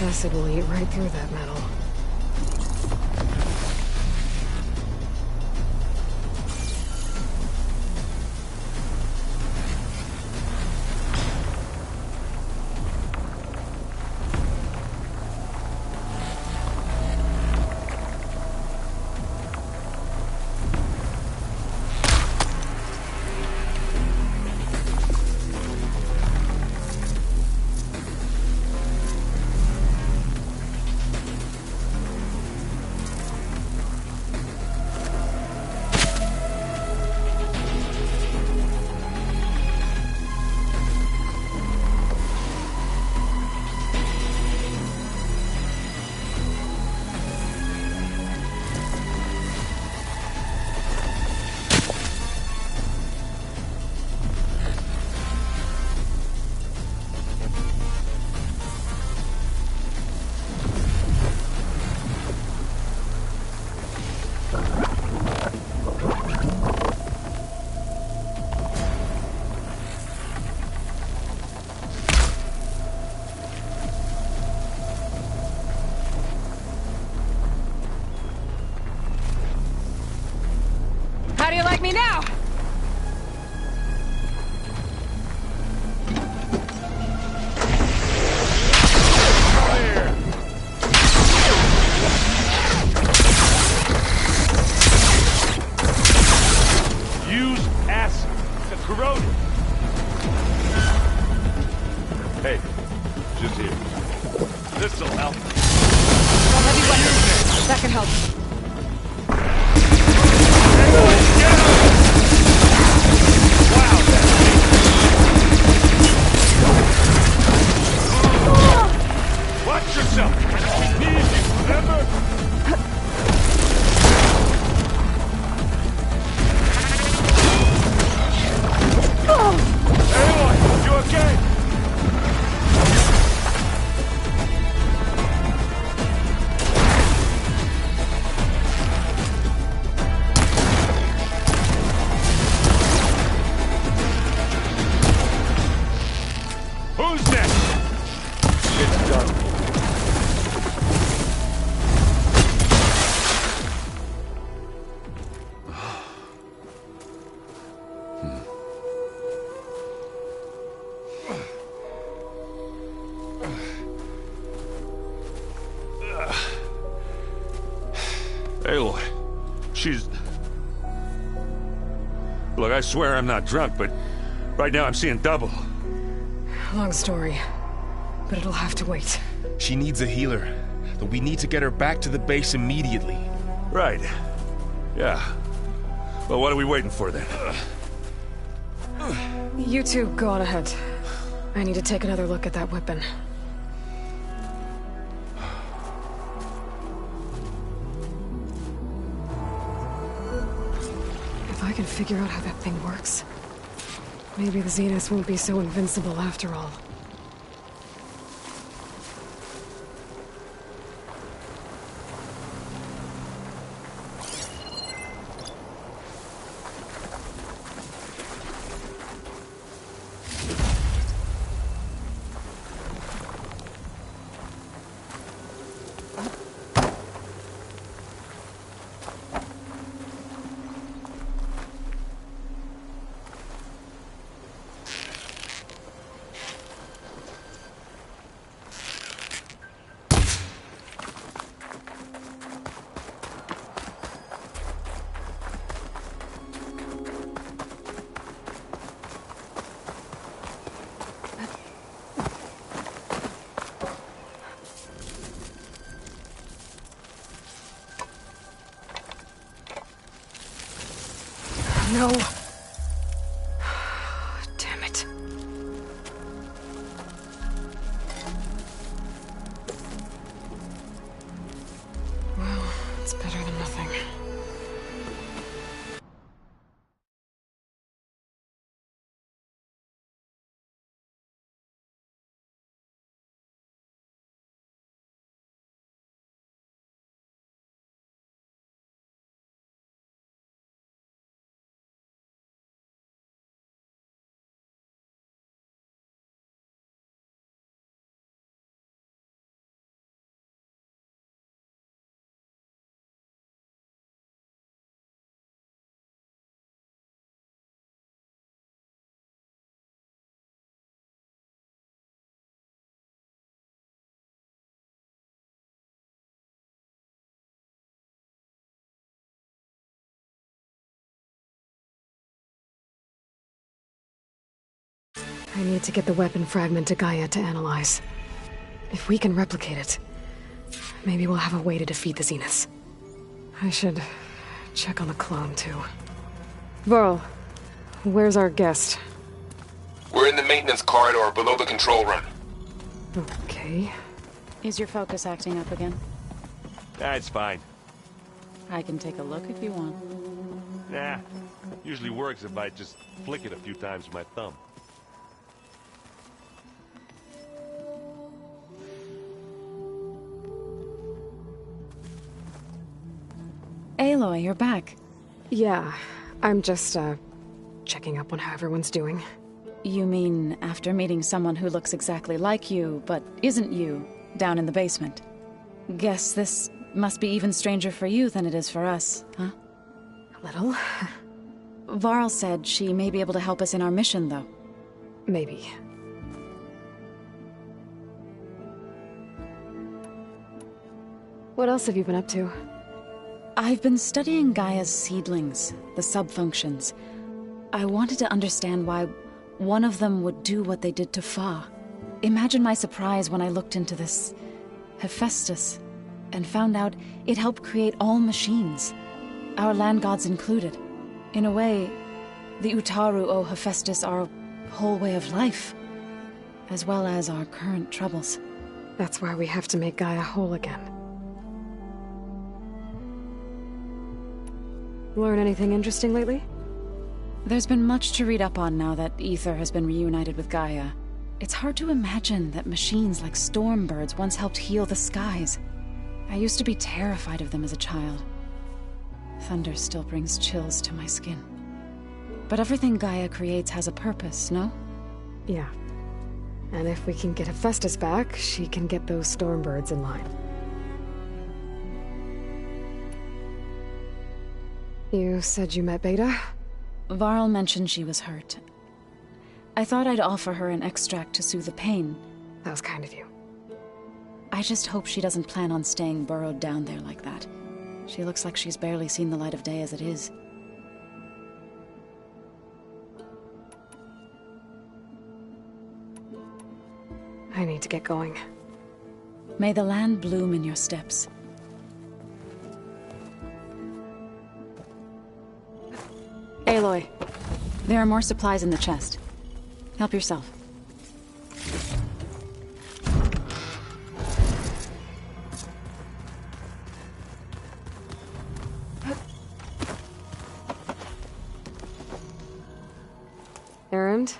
Acid will eat right through that metal. How do you like me now? Use acid to corrode it. Hey, just here. This'll help. Heavy weapons. That can help. Watch yourself! We need you, remember? she's... Look, I swear I'm not drunk, but right now I'm seeing double. Long story, but it'll have to wait. She needs a healer, but we need to get her back to the base immediately. Right. Yeah. Well, what are we waiting for then? You two go on ahead. I need to take another look at that weapon. If I can figure out how that thing works, maybe the Zeniths won't be so invincible after all. No. Damn it. Well, it's better than nothing. I need to get the weapon fragment to Gaia to analyze. If we can replicate it, maybe we'll have a way to defeat the Zeniths. I should check on the clone, too. Varl, where's our guest? We're in the maintenance corridor below the control room. Okay. Is your focus acting up again? That's fine. I can take a look if you want. Nah. Usually works if I just flick it a few times with my thumb. Aloy, you're back. Yeah, I'm just, checking up on how everyone's doing. You mean after meeting someone who looks exactly like you, but isn't you, down in the basement? Guess this must be even stranger for you than it is for us, huh? A little. Varl said she may be able to help us in our mission, though. Maybe. What else have you been up to? I've been studying Gaia's seedlings, the subfunctions. I wanted to understand why one of them would do what they did to Fa. Imagine my surprise when I looked into this Hephaestus and found out it helped create all machines, our land gods included. In a way, the Utaru owe Hephaestus our whole way of life, as well as our current troubles. That's why we have to make Gaia whole again. Learn anything interesting lately? There's been much to read up on now that Aether has been reunited with Gaia. It's hard to imagine that machines like Stormbirds once helped heal the skies. I used to be terrified of them as a child. Thunder still brings chills to my skin. But everything Gaia creates has a purpose, no? Yeah. And if we can get Hephaestus back, she can get those Stormbirds in line. You said you met Beta? Varl mentioned she was hurt. I thought I'd offer her an extract to soothe the pain. That was kind of you. I just hope she doesn't plan on staying burrowed down there like that. She looks like she's barely seen the light of day as it is. I need to get going. May the land bloom in your steps. Aloy. There are more supplies in the chest. Help yourself. Erend?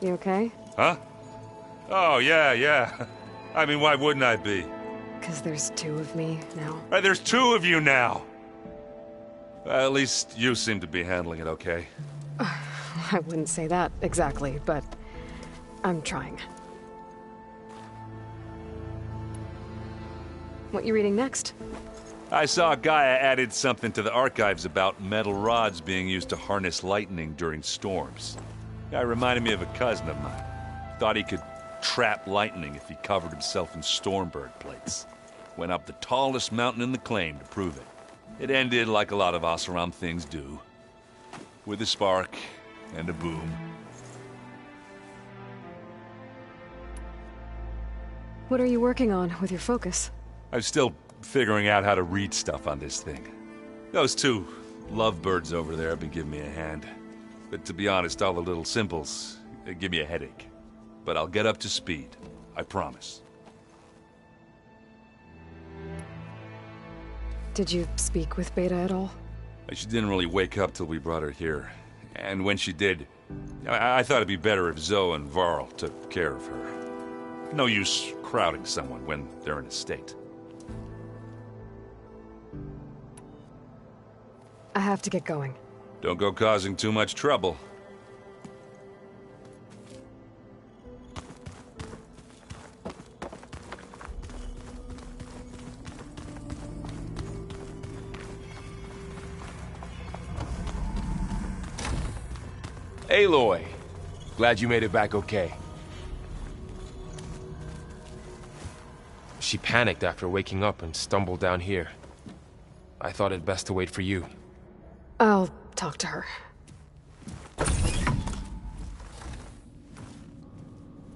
You okay? Huh? Oh, yeah. I mean, why wouldn't I be? Because there's two of me now. There's two of you now! At least you seem to be handling it okay. I wouldn't say that exactly, but I'm trying. What you reading next? I saw Gaia added something to the archives about metal rods being used to harness lightning during storms. Guy reminded me of a cousin of mine. Thought he could trap lightning if he covered himself in Stormbird plates. Went up the tallest mountain in the claim to prove it. It ended like a lot of Oseram things do. With a spark and a boom. What are you working on with your focus? I'm still figuring out how to read stuff on this thing. Those two lovebirds over there have been giving me a hand. But to be honest, all the little symbols, they give me a headache. But I'll get up to speed. I promise. Did you speak with Beta at all? She didn't really wake up till we brought her here. And when she did, I thought it'd be better if Zoe and Varl took care of her. No use crowding someone when they're in a state. I have to get going. Don't go causing too much trouble. Aloy, glad you made it back okay. She panicked after waking up and stumbled down here. I thought it best to wait for you. I'll talk to her.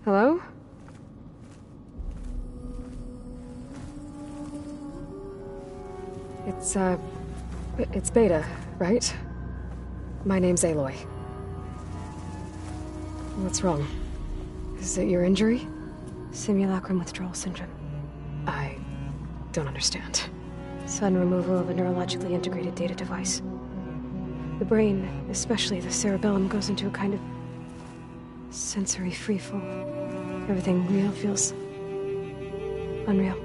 Hello? It's Beta, right? My name's Aloy. What's wrong? Is it your injury? Simulacrum withdrawal syndrome. I don't understand. Sudden removal of a neurologically integrated data device. The brain, especially the cerebellum, goes into a kind of sensory freefall. Everything real feels unreal.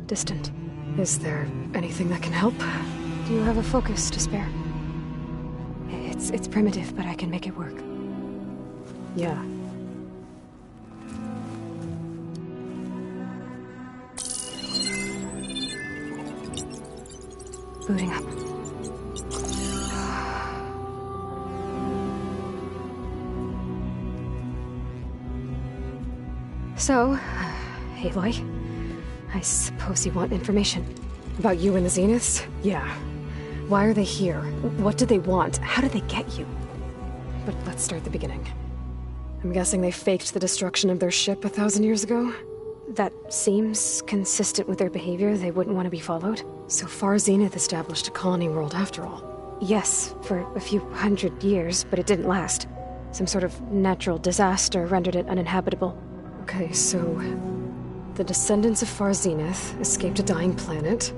Distant. Is there anything that can help? Do you have a focus to spare? It's primitive, but I can make it work. Yeah. Booting up. So, Aloy, I suppose you want information. About you and the Zeniths? Yeah. Why are they here? What do they want? How did they get you? But let's start at the beginning. I'm guessing they faked the destruction of their ship 1,000 years ago? That seems consistent with their behavior. They wouldn't want to be followed. So Far Zenith established a colony world after all. Yes, for a few hundred years, but it didn't last. Some sort of natural disaster rendered it uninhabitable. Okay, so the descendants of Far Zenith escaped a dying planet,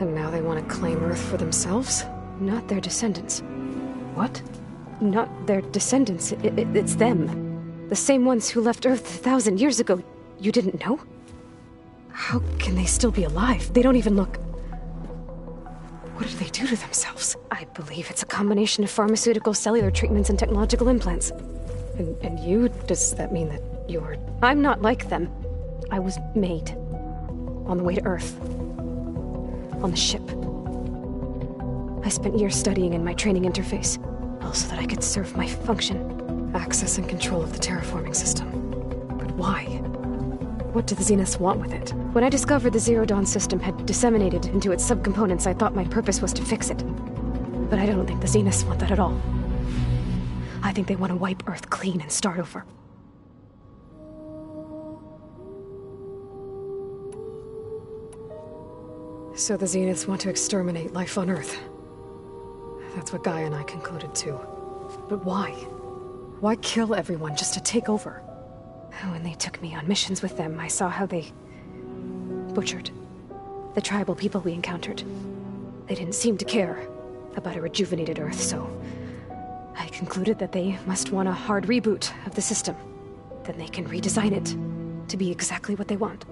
and now they want to claim Earth for themselves? Not their descendants. What? Not their descendants. It's them. The same ones who left Earth 1,000 years ago. You didn't know? How can they still be alive? They don't even look... What did they do to themselves? I believe it's a combination of pharmaceutical, cellular treatments, and technological implants. And you? Does that mean that you're... I'm not like them. I was made. On the way to Earth. On the ship. I spent years studying in my training interface, all so that I could serve my function. Access and control of the terraforming system. But why? What do the Zeniths want with it? When I discovered the Zero Dawn system had disseminated into its subcomponents, I thought my purpose was to fix it. But I don't think the Zeniths want that at all. I think they want to wipe Earth clean and start over. So the Zeniths want to exterminate life on Earth. That's what Gaia and I concluded too. But why? Why kill everyone just to take over? When they took me on missions with them, I saw how they butchered the tribal people we encountered. They didn't seem to care about a rejuvenated Earth, so I concluded that they must want a hard reboot of the system. Then they can redesign it to be exactly what they want.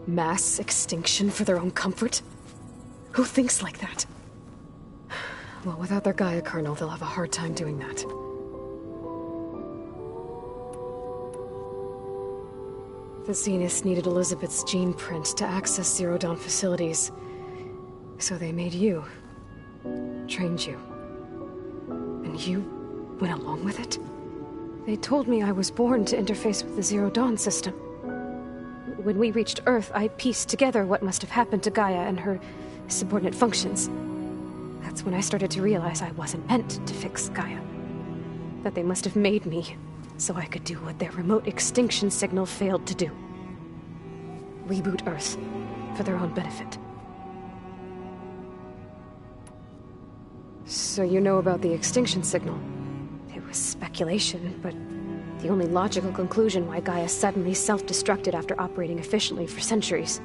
Mass extinction for their own comfort? Who thinks like that? Well, without their Gaia kernel, they'll have a hard time doing that. The Zeniths needed Elizabeth's gene print to access Zero Dawn facilities. So they made you. Trained you. And you went along with it? They told me I was born to interface with the Zero Dawn system. When we reached Earth, I pieced together what must have happened to Gaia and her subordinate functions. That's when I started to realize I wasn't meant to fix Gaia. That they must have made me so I could do what their remote extinction signal failed to do. Reboot Earth for their own benefit. So you know about the extinction signal? It was speculation, but the only logical conclusion why Gaia suddenly self-destructed after operating efficiently for centuries.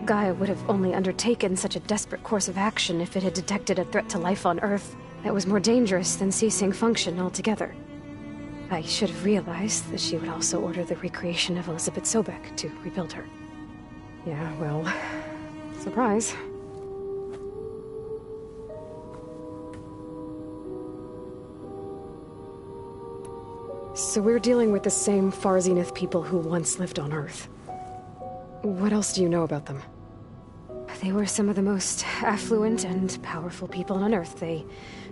Gaia would have only undertaken such a desperate course of action if it had detected a threat to life on Earth that was more dangerous than ceasing function altogether. I should have realized that she would also order the recreation of Elizabeth Sobek to rebuild her. Yeah, well, surprise. So we're dealing with the same Far Zenith people who once lived on Earth. What else do you know about them? They were some of the most affluent and powerful people on Earth. They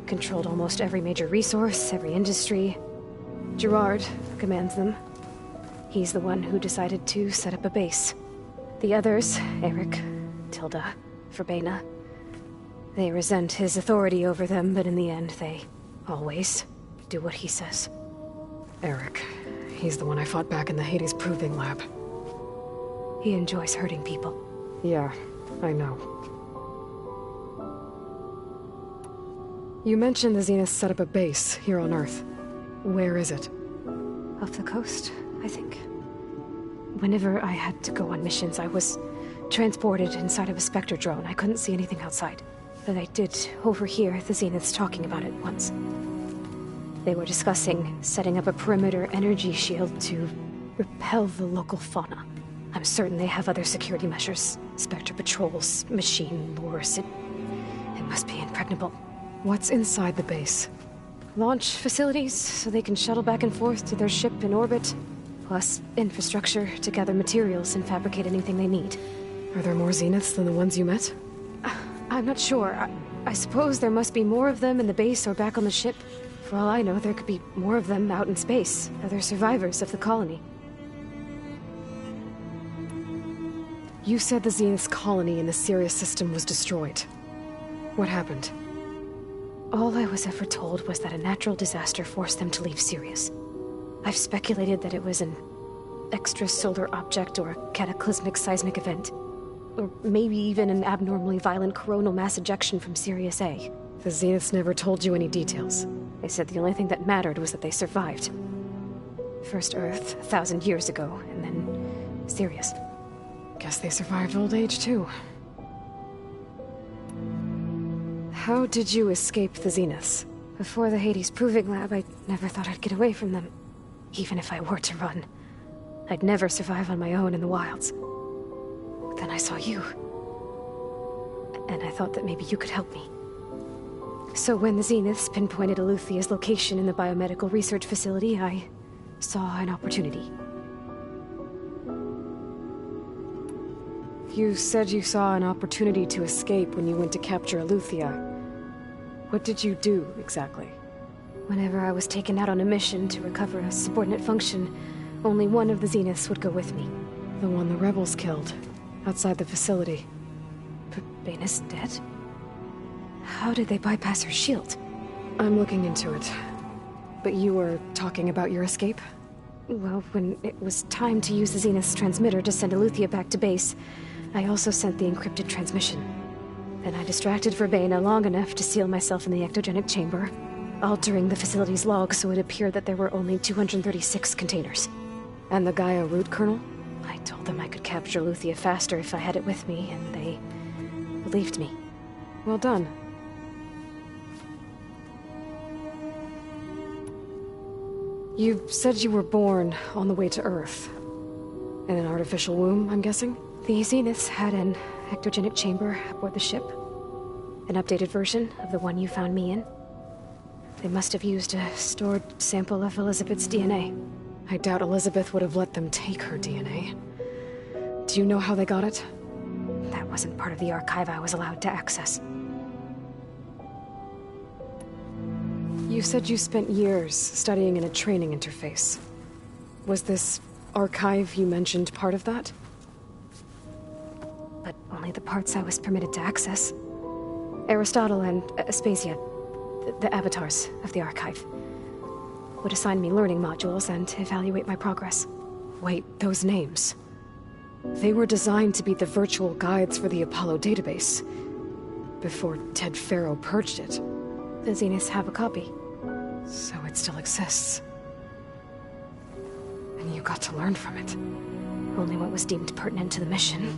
controlled almost every major resource, every industry. Gerard commands them. He's the one who decided to set up a base. The others, Eric, Tilda, Verbena, they resent his authority over them, but in the end, they always do what he says. Eric. He's the one I fought back in the Hades Proving Lab. He enjoys hurting people. Yeah, I know. You mentioned the Zeniths set up a base here on Earth. Where is it? Off the coast, I think. Whenever I had to go on missions, I was transported inside of a Spectre drone. I couldn't see anything outside. But I did overhear the Zeniths talking about it once. They were discussing setting up a perimeter energy shield to repel the local fauna. I'm certain they have other security measures. Spectre patrols, machine lures. It must be impregnable. What's inside the base? Launch facilities, so they can shuttle back and forth to their ship in orbit. Plus, infrastructure to gather materials and fabricate anything they need. Are there more Zeniths than the ones you met? I'm not sure. I suppose there must be more of them in the base or back on the ship. For all I know, there could be more of them out in space. Other survivors of the colony. You said the Zenith's colony in the Sirius system was destroyed. What happened? All I was ever told was that a natural disaster forced them to leave Sirius. I've speculated that it was an extrasolar object or a cataclysmic seismic event. Or maybe even an abnormally violent coronal mass ejection from Sirius A. The Zeniths never told you any details. They said the only thing that mattered was that they survived. First Earth, 1,000 years ago, and then Sirius. Guess they survived old age, too. How did you escape the Zeniths? Before the Hades Proving Lab, I never thought I'd get away from them. Even if I were to run. I'd never survive on my own in the wilds. Then I saw you. And I thought that maybe you could help me. So when the Zeniths pinpointed Eluthia's location in the biomedical research facility, I saw an opportunity. You said you saw an opportunity to escape when you went to capture Eluthia. What did you do, exactly? Whenever I was taken out on a mission to recover a subordinate function, only one of the Zeniths would go with me. The one the rebels killed, outside the facility. But Bane is dead? How did they bypass her shield? I'm looking into it. But you were talking about your escape? Well, when it was time to use the Zenith's transmitter to send Eleuthia back to base, I also sent the encrypted transmission. Then I distracted Verbena long enough to seal myself in the ectogenic chamber, altering the facility's log so it appeared that there were only 236 containers. And the Gaia root kernel? I told them I could capture Eleuthia faster if I had it with me, and they believed me. Well done. You said you were born on the way to Earth. In an artificial womb, I'm guessing? The Zeniths had an ectogenic chamber aboard the ship. An updated version of the one you found me in. They must have used a stored sample of Elizabeth's DNA. I doubt Elizabeth would have let them take her DNA. Do you know how they got it? That wasn't part of the archive I was allowed to access. You said you spent years studying in a training interface. Was this archive you mentioned part of that? But only the parts I was permitted to access. Aristotle and Aspasia, the avatars of the archive, would assign me learning modules and evaluate my progress. Wait, those names. They were designed to be the virtual guides for the Apollo database, before Ted Faro purged it. The Zeniths have a copy. So it still exists. And you got to learn from it. Only what was deemed pertinent to the mission.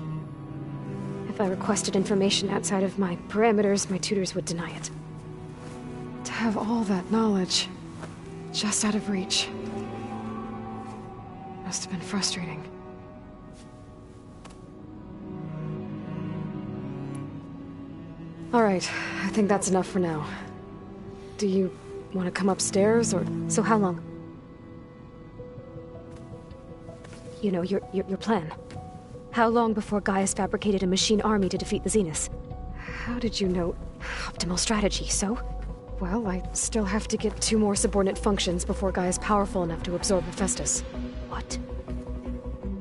If I requested information outside of my parameters, my tutors would deny it. To have all that knowledge, just out of reach. Must have been frustrating. All right, I think that's enough for now. Do you want to come upstairs, or...? So how long? You know, your plan. How long before Gaia's fabricated a machine army to defeat the Zeniths? How did you know? Optimal strategy, so? Well, I still have to get 2 more subordinate functions before Gaia's powerful enough to absorb Hephaestus. What?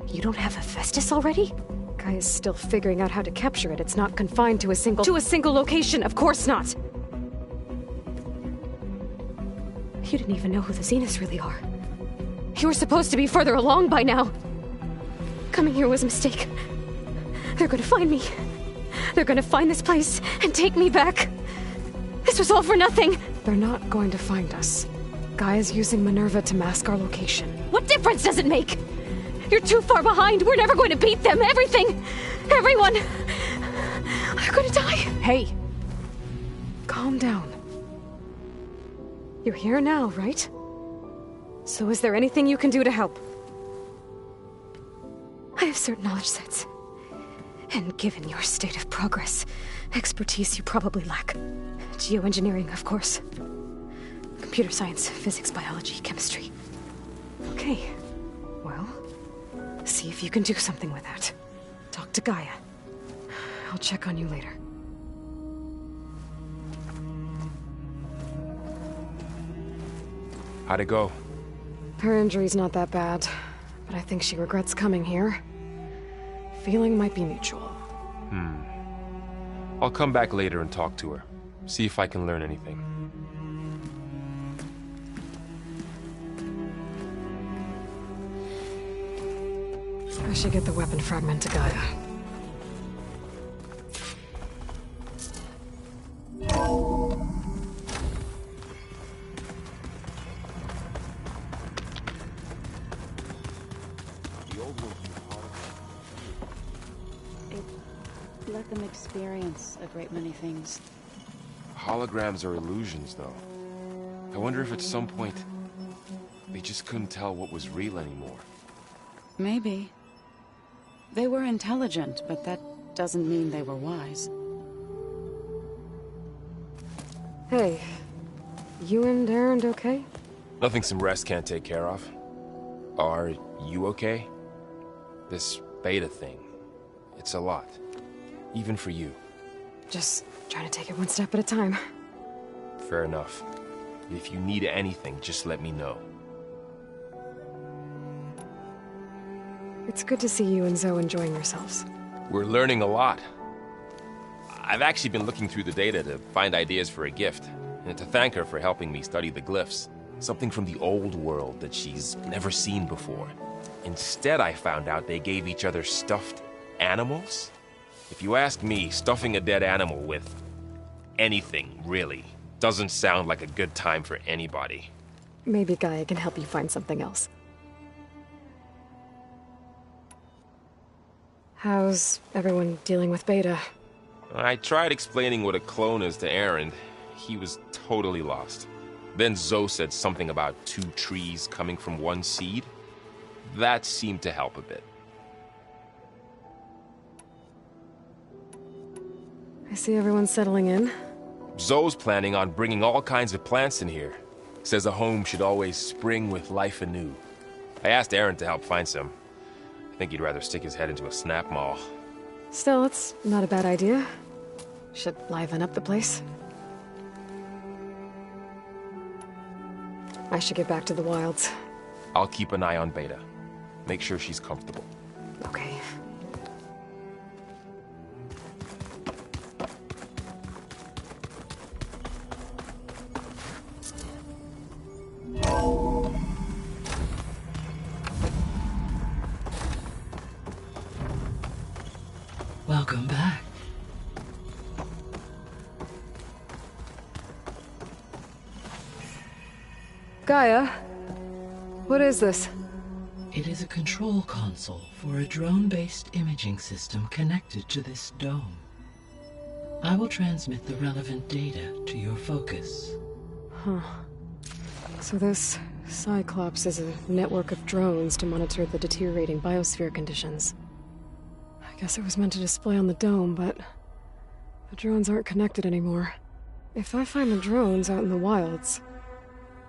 You don't have Hephaestus already? Gaia's still figuring out how to capture it. It's not confined to a single location, of course not! You didn't even know who the Zeniths really are. You were supposed to be further along by now. Coming here was a mistake. They're gonna find me. They're gonna find this place and take me back. This was all for nothing. They're not going to find us. Gaia's using Minerva to mask our location. What difference does it make? You're too far behind. We're never going to beat them. Everything, everyone, they're gonna die. Hey, calm down. You're here now, right? So is there anything you can do to help? I have certain knowledge sets. And given your state of progress, expertise you probably lack. Geoengineering, of course. Computer science, physics, biology, chemistry. Okay. Well, see if you can do something with that. Talk to Gaia. I'll check on you later. How'd it go? Her injury's not that bad, but I think she regrets coming here. Feeling might be mutual. I'll come back later and talk to her. See if I can learn anything. I should get the weapon fragment to Gaia. Let them experience a great many things. Holograms are illusions, though. I wonder if at some point they just couldn't tell what was real anymore. Maybe. They were intelligent, but that doesn't mean they were wise. Hey, you and Erend okay? Nothing some rest can't take care of. Are you okay? This beta thing, it's a lot. Even for you. Just trying to take it one step at a time. Fair enough. If you need anything, just let me know. It's good to see you and Zoe enjoying yourselves. We're learning a lot. I've actually been looking through the data to find ideas for a gift, and to thank her for helping me study the glyphs. Something from the old world that she's never seen before. Instead, I found out they gave each other stuffed animals. If you ask me, stuffing a dead animal with anything, really, doesn't sound like a good time for anybody. Maybe Gaia can help you find something else. How's everyone dealing with Beta? I tried explaining what a clone is to Aaron. He was totally lost. Then Zoe said something about 2 trees coming from 1 seed. That seemed to help a bit. I see everyone's settling in. Zoe's planning on bringing all kinds of plants in here. Says a home should always spring with life anew. I asked Aaron to help find some. I think he'd rather stick his head into a snap maul. Still, it's not a bad idea. Should liven up the place. I should get back to the wilds. I'll keep an eye on Beta. Make sure she's comfortable. Okay. Welcome back. Gaia, what is this? It is a control console for a drone-based imaging system connected to this dome. I will transmit the relevant data to your focus. Huh. So this Cyclops is a network of drones to monitor the deteriorating biosphere conditions. I guess it was meant to display on the dome, but the drones aren't connected anymore. If I find the drones out in the wilds,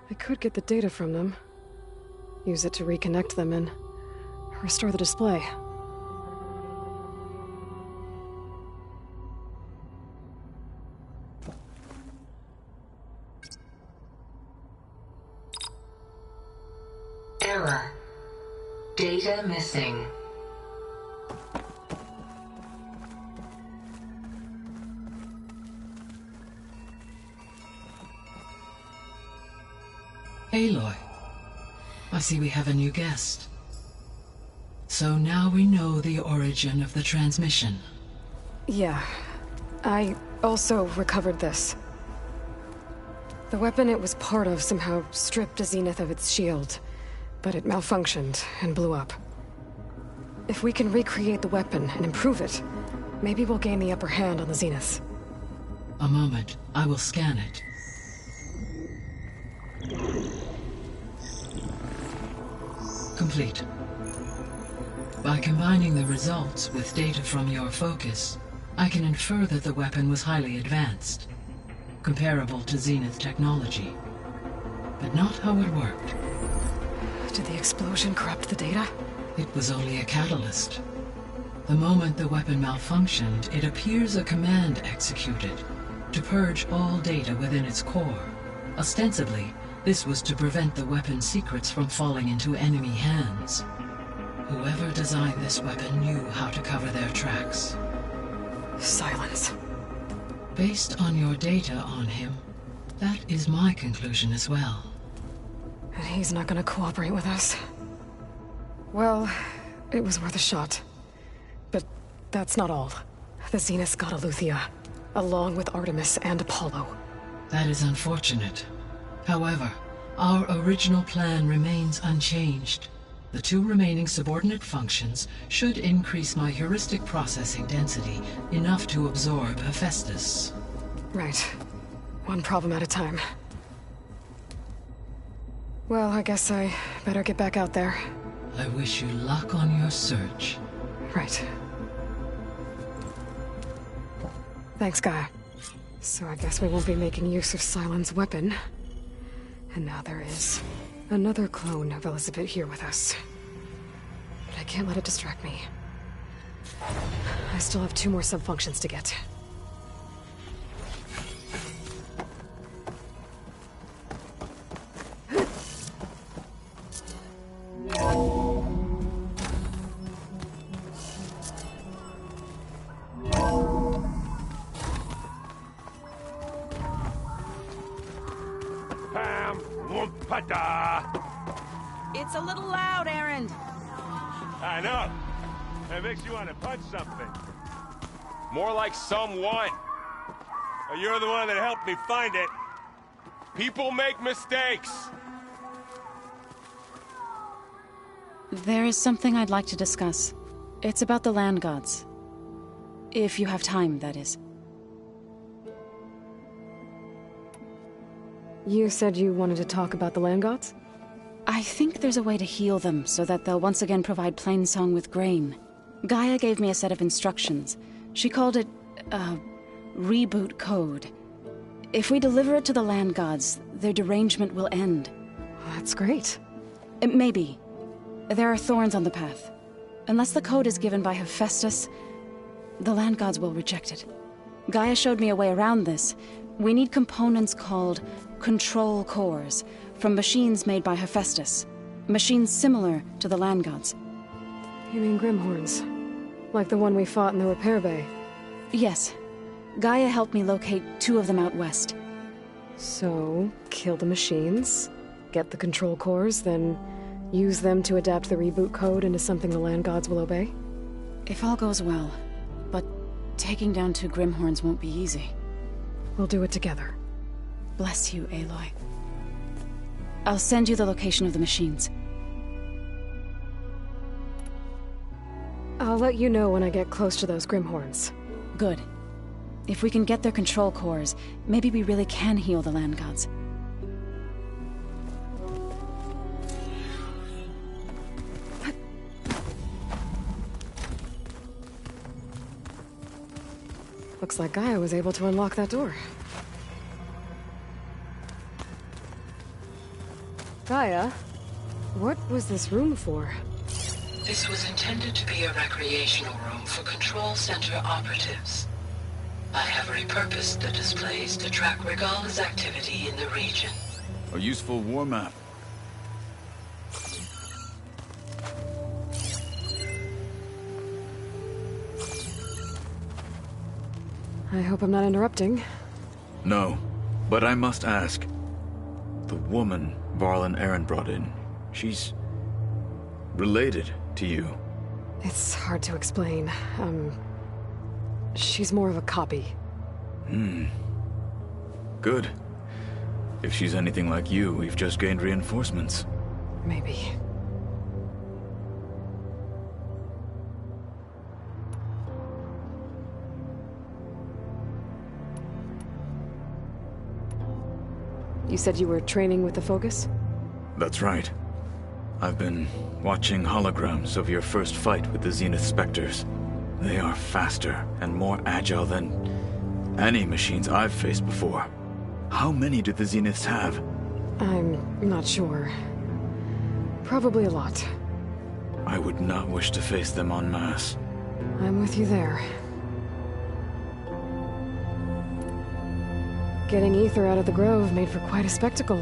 I could get the data from them, use it to reconnect them, and restore the display. Error. Data missing. Aloy, I see we have a new guest. So now we know the origin of the transmission. Yeah. I also recovered this. The weapon it was part of somehow stripped Zenith of its shield, but it malfunctioned and blew up. If we can recreate the weapon and improve it, maybe we'll gain the upper hand on the Zeniths. A moment, I will scan it. Complete. By combining the results with data from your focus, I can infer that the weapon was highly advanced, comparable to Zenith technology, but not how it worked. Did the explosion corrupt the data? It was only a catalyst. The moment the weapon malfunctioned, it appears a command executed to purge all data within its core. Ostensibly, this was to prevent the weapon's secrets from falling into enemy hands. Whoever designed this weapon knew how to cover their tracks. Silence. Based on your data on him, that is my conclusion as well. And he's not gonna cooperate with us. Well, it was worth a shot. But that's not all. The Zeniths got Eleuthia, along with Artemis and Apollo. That is unfortunate. However, our original plan remains unchanged. The 2 remaining subordinate functions should increase my heuristic processing density enough to absorb Hephaestus. Right. One problem at a time. Well, I guess I better get back out there. I wish you luck on your search. Right. Thanks, Gaia. So I guess we won't be making use of Cylon's weapon. And now there is another clone of Elizabeth here with us. But I can't let it distract me. I still have 2 more sub-functions to get. Pam, wumpada. It's a little loud, Erend. I know. That makes you want to punch something. More like someone. You're the one that helped me find it. People make mistakes. There is something I'd like to discuss. It's about the land gods. If you have time, that is. You said you wanted to talk about the land gods? I think there's a way to heal them so that they'll once again provide Plainsong with grain. Gaia gave me a set of instructions. She called it a reboot code. If we deliver it to the land gods, their derangement will end. That's great. Maybe. There are thorns on the path. Unless the code is given by Hephaestus, the land gods will reject it. Gaia showed me a way around this. We need components called control cores from machines made by Hephaestus. Machines similar to the land gods. You mean Grimhorns? Like the one we fought in the repair bay? Yes. Gaia helped me locate 2 of them out west. So, kill the machines, get the control cores, then use them to adapt the reboot code into something the land gods will obey? If all goes well. But taking down 2 Grimhorns won't be easy. We'll do it together. Bless you, Aloy. I'll send you the location of the machines. I'll let you know when I get close to those Grimhorns. Good. If we can get their control cores, maybe we really can heal the land gods. Looks like Gaia was able to unlock that door. Gaia, what was this room for? This was intended to be a recreational room for Control Center operatives. I have repurposed the displays to track Regala's activity in the region. A useful war map. I hope I'm not interrupting. No, but I must ask. The woman Varl and Erend brought in, she's related to you. It's hard to explain. She's more of a copy. Good. If she's anything like you, we've just gained reinforcements. Maybe. You said you were training with the Focus? That's right. I've been watching holograms of your first fight with the Zenith Spectres. They are faster and more agile than any machines I've faced before. How many do the Zeniths have? I'm not sure. Probably a lot. I would not wish to face them en masse. I'm with you there. Getting Ether out of the Grove made for quite a spectacle.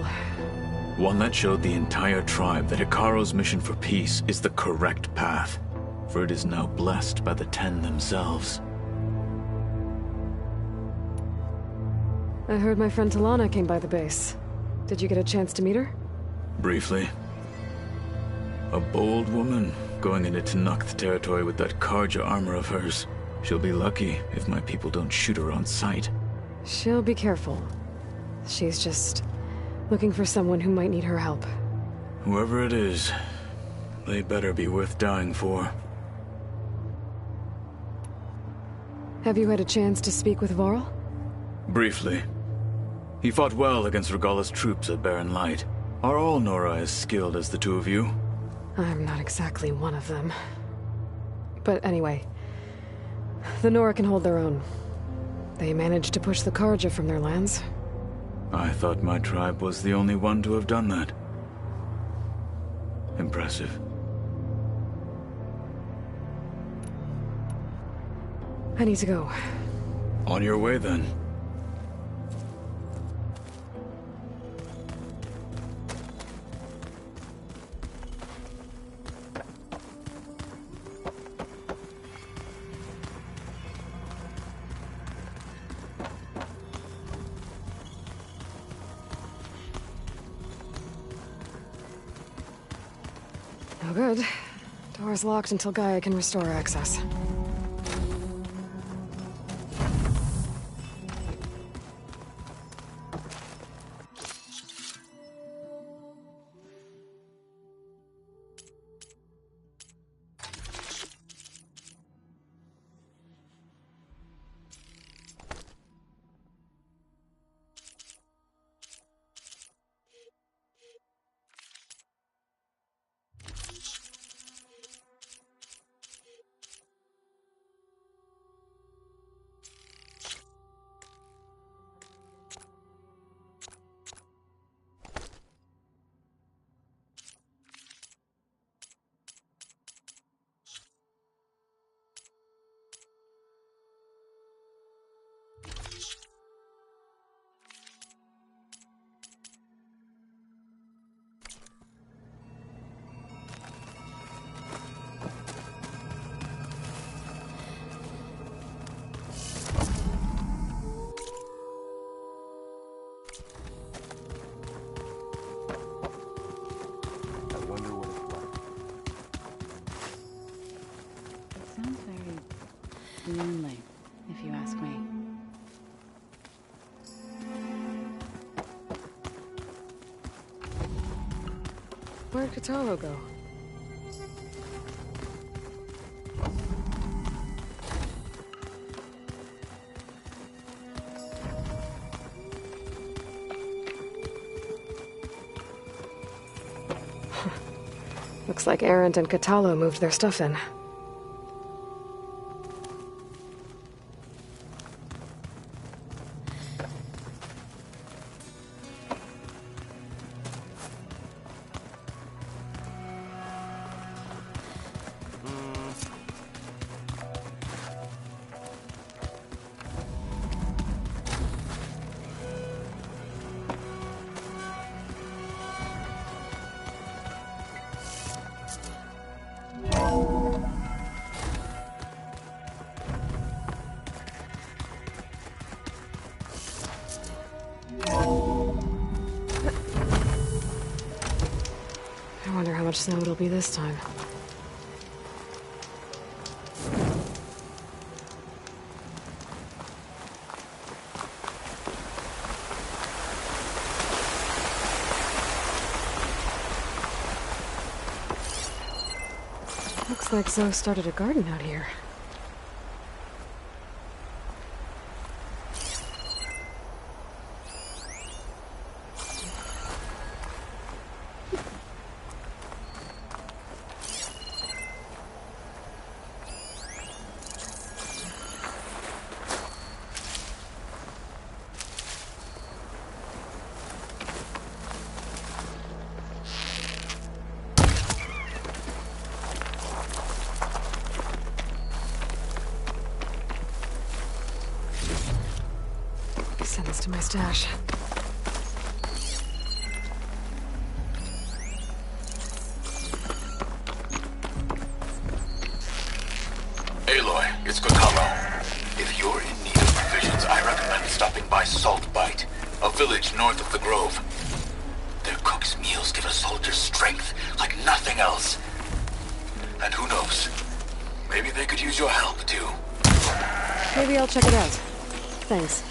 One that showed the entire tribe that Hekarro's mission for peace is the correct path, for it is now blessed by the Ten themselves. I heard my friend Talana came by the base. Did you get a chance to meet her? Briefly. A bold woman going into Tenakth territory with that Karja armor of hers. She'll be lucky if my people don't shoot her on sight. She'll be careful. She's just looking for someone who might need her help. Whoever it is, they better be worth dying for. Have you had a chance to speak with Varl? Briefly. He fought well against Regala's troops at Barren Light. Are all Nora as skilled as the 2 of you? I'm not exactly one of them. But anyway, the Nora can hold their own. They managed to push the Karja from their lands. I thought my tribe was the only one to have done that. Impressive. I need to go. On your way, then. No good. Door's locked until Gaia can restore access. Sounds very lonely, if you ask me. Where'd Kotallo go? Looks like Erend and Kotallo moved their stuff in. I wonder how much snow it'll be this time. Looks like Zoe started a garden out here. Send this to my stash. Aloy, it's Kotallo. If you're in need of provisions, I recommend stopping by Saltbite, a village north of the Grove. Their cook's meals give a soldier strength like nothing else. And who knows, maybe they could use your help too. Maybe I'll check it out. Thanks.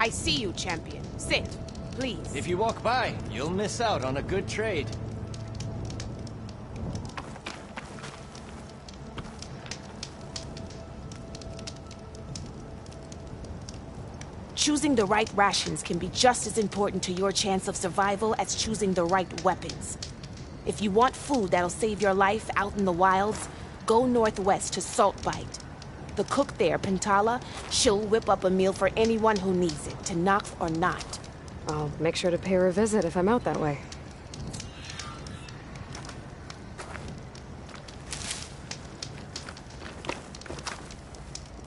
I see you, champion. Sit, please. If you walk by, you'll miss out on a good trade. Choosing the right rations can be just as important to your chance of survival as choosing the right weapons. If you want food that'll save your life out in the wilds, go northwest to Saltbite. The cook there, Pintala, she'll whip up a meal for anyone who needs it, Tenakth or not. I'll make sure to pay her a visit if I'm out that way.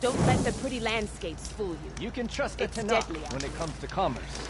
Don't let the pretty landscapes fool you. You can trust a It's Tenakth deadly out when it comes to commerce.